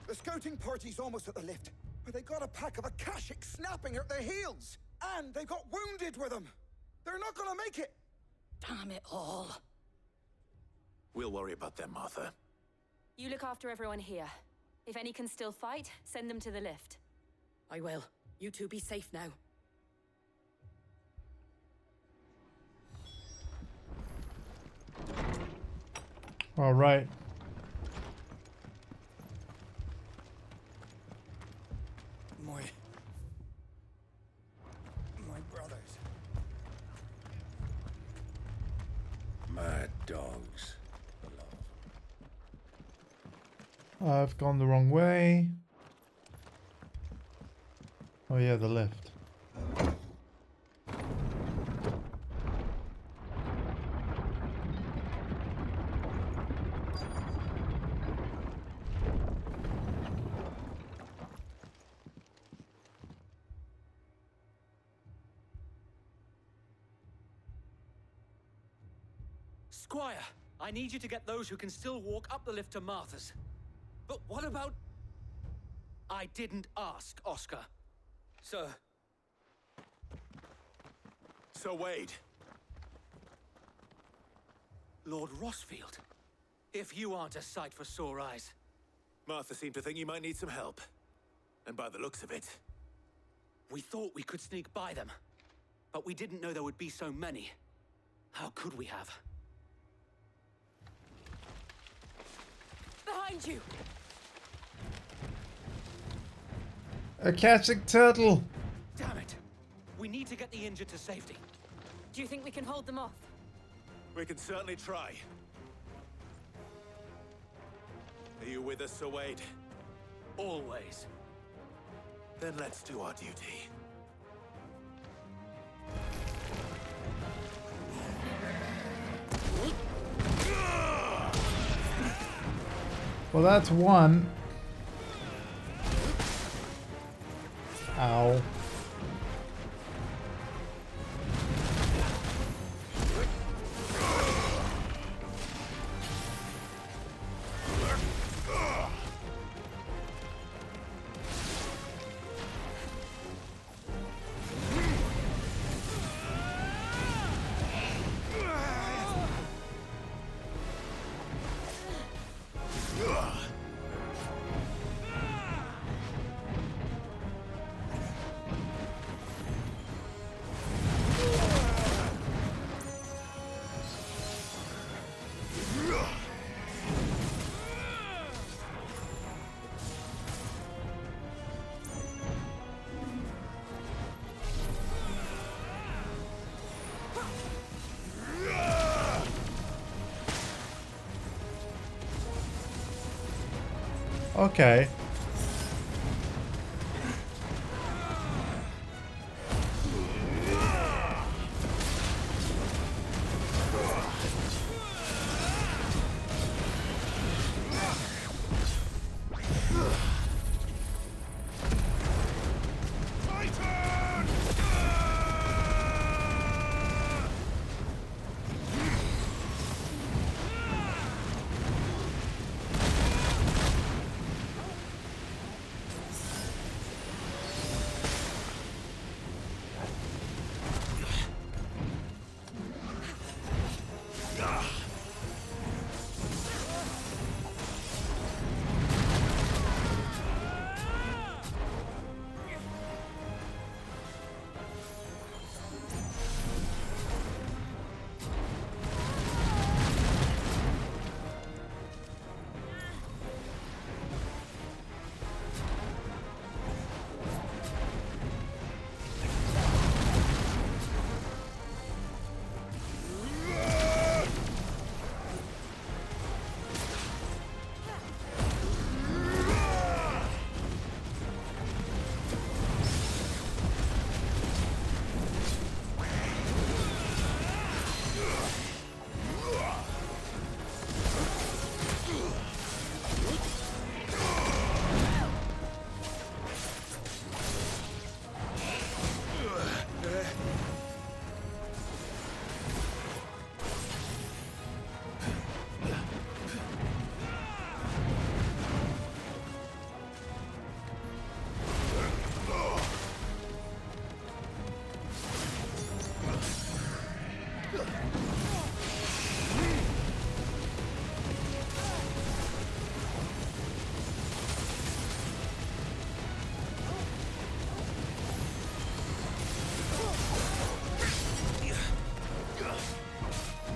The scouting party's almost at the lift, but they got a pack of Akashic snapping at their heels! And they got wounded with them! They're not gonna make it! Damn it all. We'll worry about them, Martha. You look after everyone here. If any can still fight, send them to the lift. I will. You two be safe now. All right. My brothers. Mad dogs. I've gone the wrong way. Oh yeah, the lift. Squire, I need you to get those who can still walk up the lift to Martha's. But what about... I didn't ask, Oscar. Sir. Sir Wade. Lord Rossfield. If you aren't a sight for sore eyes. Martha seemed to think you might need some help. And by the looks of it... We thought we could sneak by them. But we didn't know there would be so many. How could we have? Behind you! Akashic turtle! Damn it! We need to get the injured to safety. Do you think we can hold them off? We can certainly try. Are you with us, Sir Wade? Always. Then let's do our duty. Well, that's one. Ow. Okay.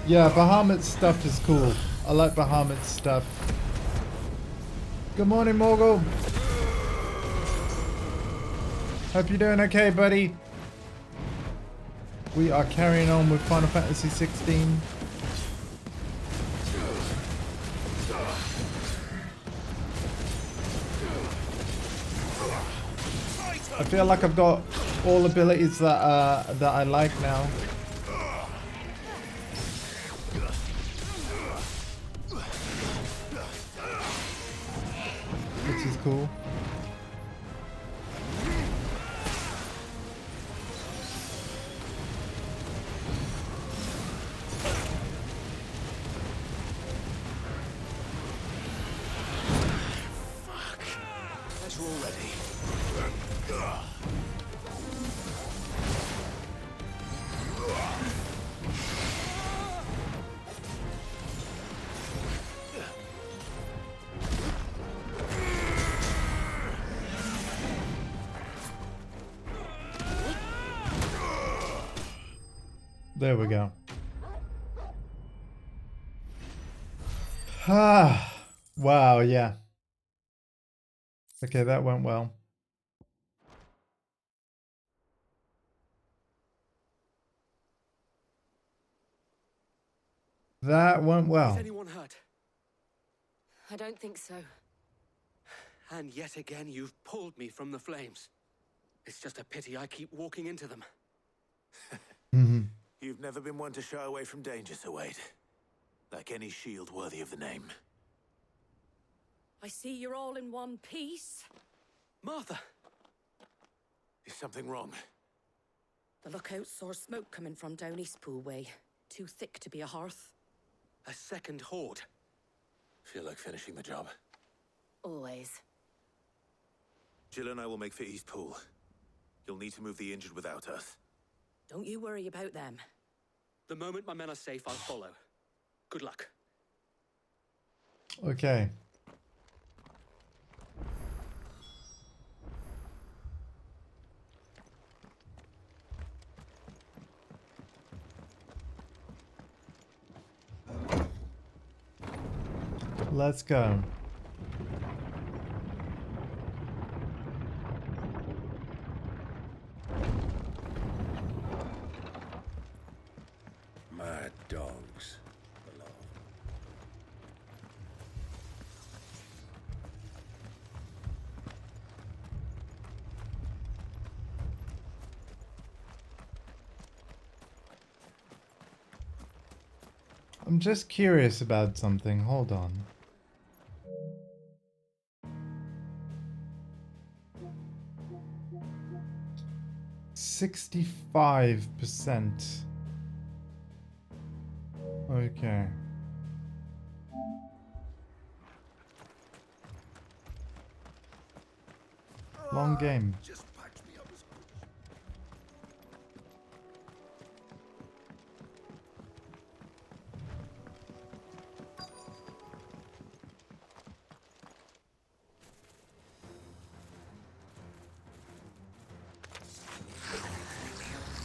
Yeah, Bahamut's stuff is cool. I like Bahamut's stuff. Good morning, Morgul. Hope you're doing okay, buddy. We are carrying on with Final Fantasy XVI. I feel like I've got all abilities that I like now. Which is cool. There we go. Ah, wow, yeah. Okay, that went well. That went well. Is anyone hurt? I don't think so. And yet again, you've pulled me from the flames. It's just a pity I keep walking into them. You've never been one to shy away from danger, Sir Wade. Like any shield worthy of the name. I see you're all in one piece. Martha! Is something wrong? The lookout saw smoke coming from down Eastpool way. Too thick to be a hearth. A second horde. Feel like finishing the job. Always. Jill and I will make for Eastpool. You'll need to move the injured without us. Don't you worry about them. The moment my men are safe, I'll follow. Good luck. Okay. Let's go. Mad dogs. I'm just curious about something. Hold on. %65%. Okay. Long game.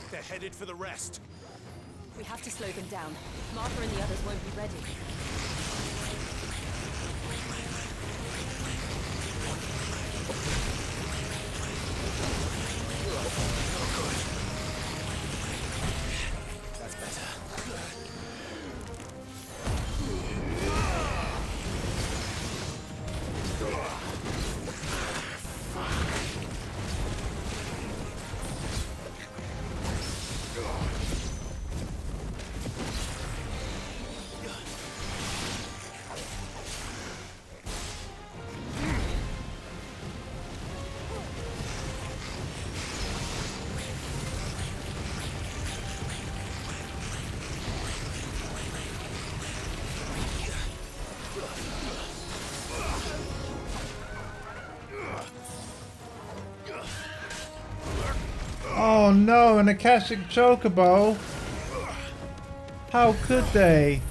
They're headed for the rest. We have to slow them down. Martha and the others won't be ready. That's better. Oh no, an Akashic Chocobo! How could they?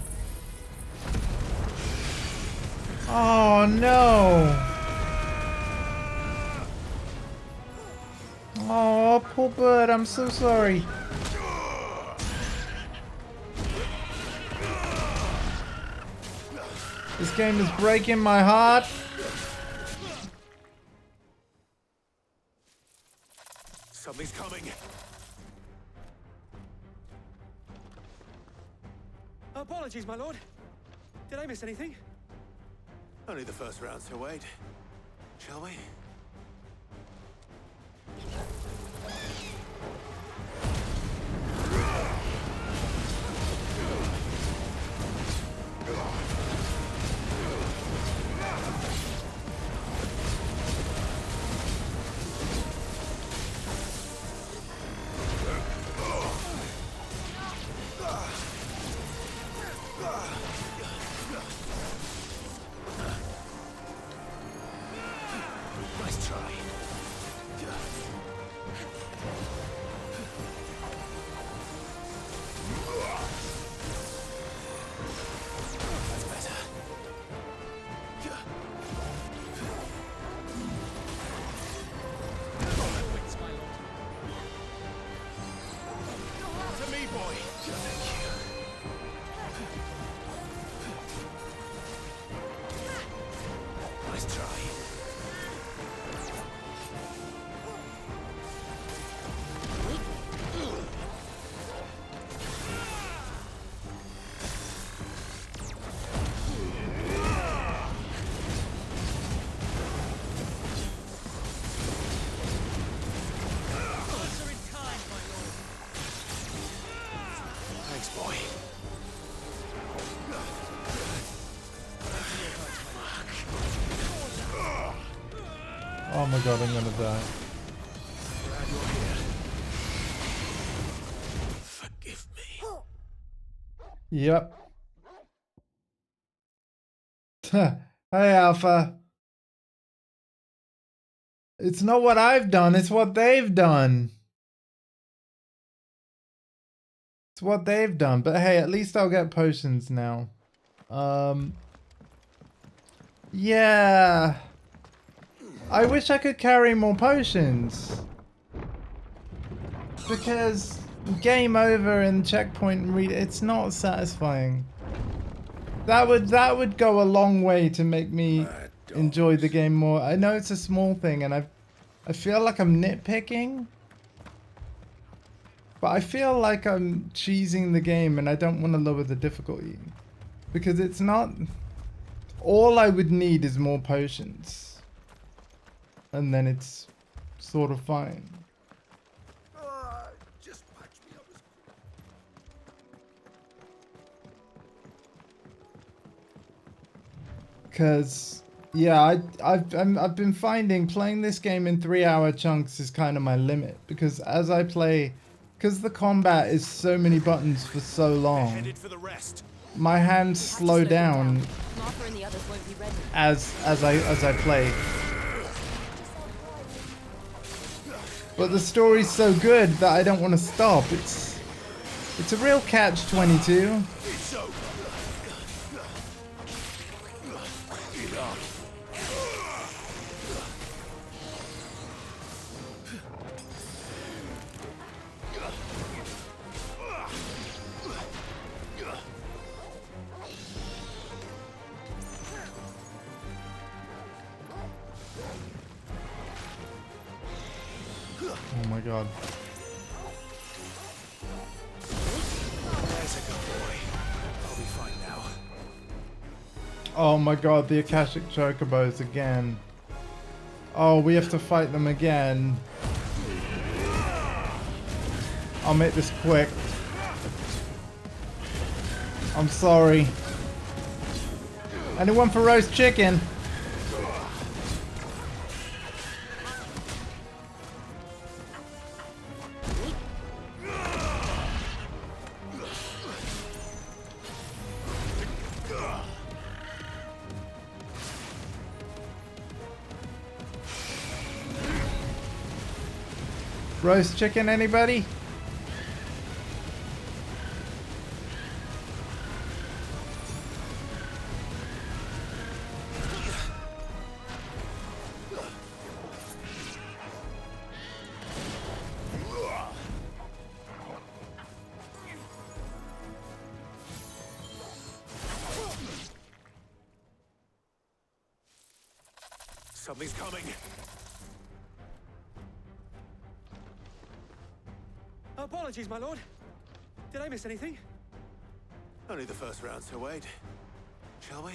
Oh no! Oh, poor bird, I'm so sorry. This game is breaking my heart. Something's coming. Apologies, my lord. Did I miss anything? Only the first round, so wait. Shall we? Nice try. That's better. To me, boy. Thank you. Nice try. Thanks, boy. Oh my god, I'm gonna die. Glad you're here. Forgive me. Yep. Hey, Alpha. It's not what I've done, it's what they've done. It's what they've done. But hey, at least I'll get potions now. Yeah. I wish I could carry more potions. Because game over and checkpoint and read, it's not satisfying. That would go a long way to make me enjoy the game more. I know it's a small thing and I feel like I'm nitpicking. But I feel like I'm cheesing the game and I don't want to lower the difficulty. Because it's not... All I would need is more potions. And then it's sort of fine. Just patch me up. Because, yeah, I've been finding playing this game in 3-hour chunks is kind of my limit. Because as I play... Because the combat is so many buttons for so long, my hands slow down as I play. But the story's so good that I don't want to stop. It's a real catch-22. Oh my god. There's a good boy. I'll be fine now. Oh my god, the Akashic Chocobos again. Oh, we have to fight them again. I'll make this quick. I'm sorry. Anyone for roast chicken? Roast chicken, anybody? Something's coming. Apologies, my lord. Did I miss anything? Only the first round, so wait. Shall we?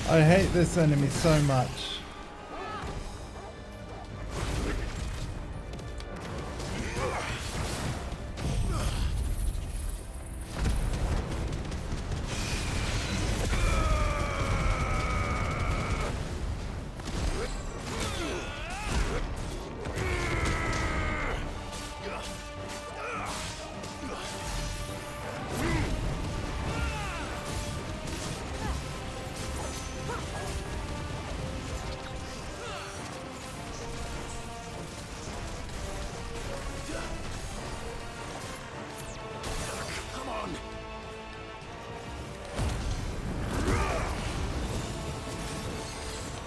I hate this enemy so much.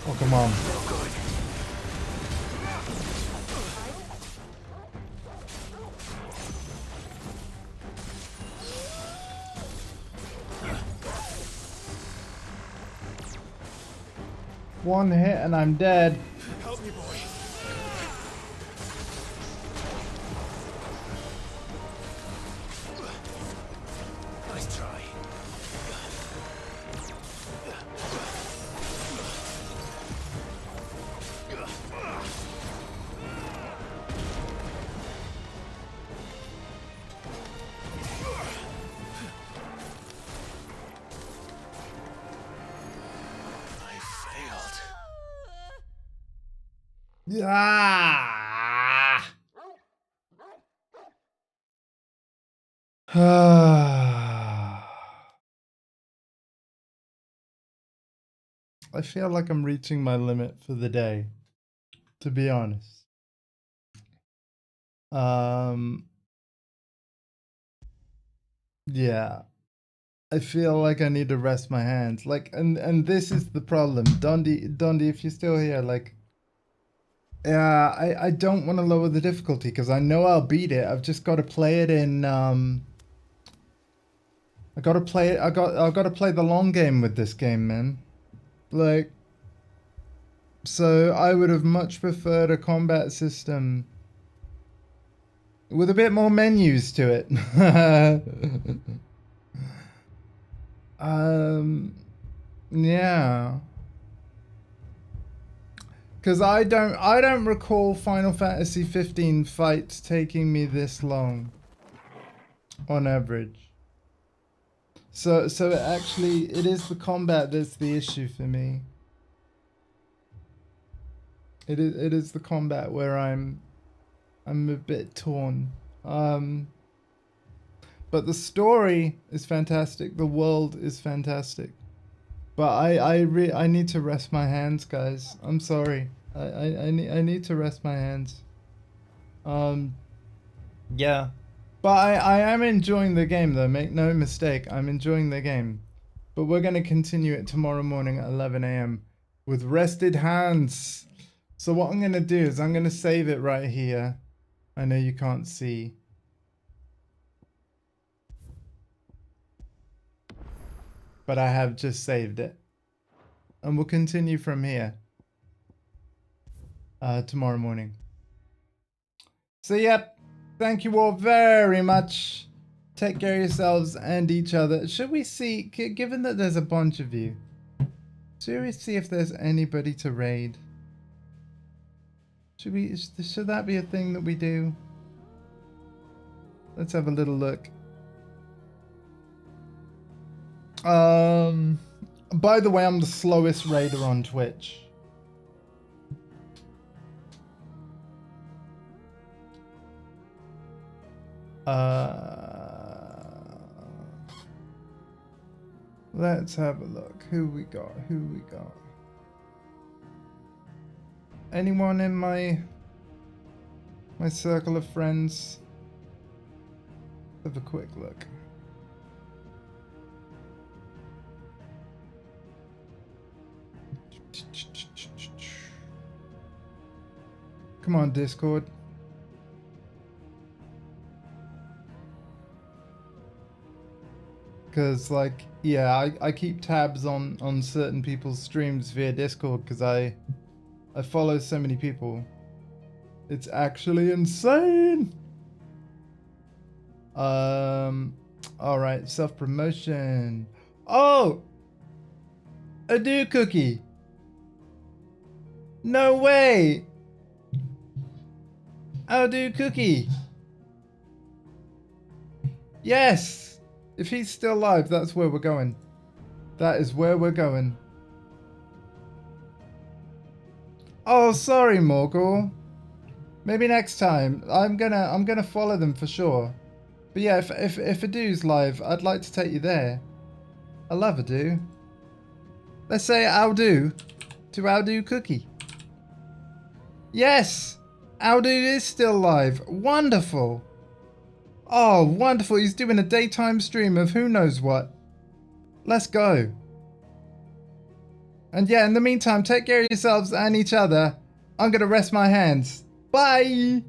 Oh, come on. One hit and I'm dead. Help me, boy. Nice try. Ah! I feel like I'm reaching my limit for the day, to be honest. Yeah. I feel like I need to rest my hands. Like, and this is the problem. Dondi, if you're still here, like, yeah, I don't want to lower the difficulty because I know I'll beat it. I've just got to play it in, I gotta play it, I've got to play the long game with this game, man. Like, so I would have much preferred a combat system with a bit more menus to it. Yeah. Because I don't recall Final Fantasy 15 fights taking me this long on average. So it is the combat that's the issue for me. It is the combat where I'm a bit torn. But the story is fantastic. The world is fantastic. But I need to rest my hands, guys. I'm sorry. I need to rest my hands. Yeah. But I am enjoying the game though, make no mistake. I'm enjoying the game. But we're going to continue it tomorrow morning at 11 AM with rested hands. So what I'm going to do is I'm going to save it right here. I know you can't see. but I have just saved it. And we'll continue from here tomorrow morning. So, yep. Thank you all very much. Take care of yourselves and each other. Should we see, given that there's a bunch of you, should we see if there's anybody to raid? Should that be a thing that we do? Let's have a little look. By the way, I'm the slowest raider on Twitch. Let's have a look. Who we got? Anyone in my circle of friends? Have a quick look. Come on, Discord. Because, like, yeah, I keep tabs on certain people's streams via Discord because I follow so many people. It's actually insane. Alright, self-promotion. Oh! A new cookie. No way! I'll do cookie. Yes! If he's still alive, that's where we're going. That is where we're going. Oh, sorry, Morgul. Maybe next time. I'm gonna follow them for sure. But yeah, if Adu's live, I'd like to take you there. I love Adu. Let's say Adu to Adu Cookie. Yes! Adu is still live. Wonderful. Oh, wonderful. He's doing a daytime stream of who knows what. Let's go. And yeah, in the meantime, take care of yourselves and each other. I'm going to rest my hands. Bye!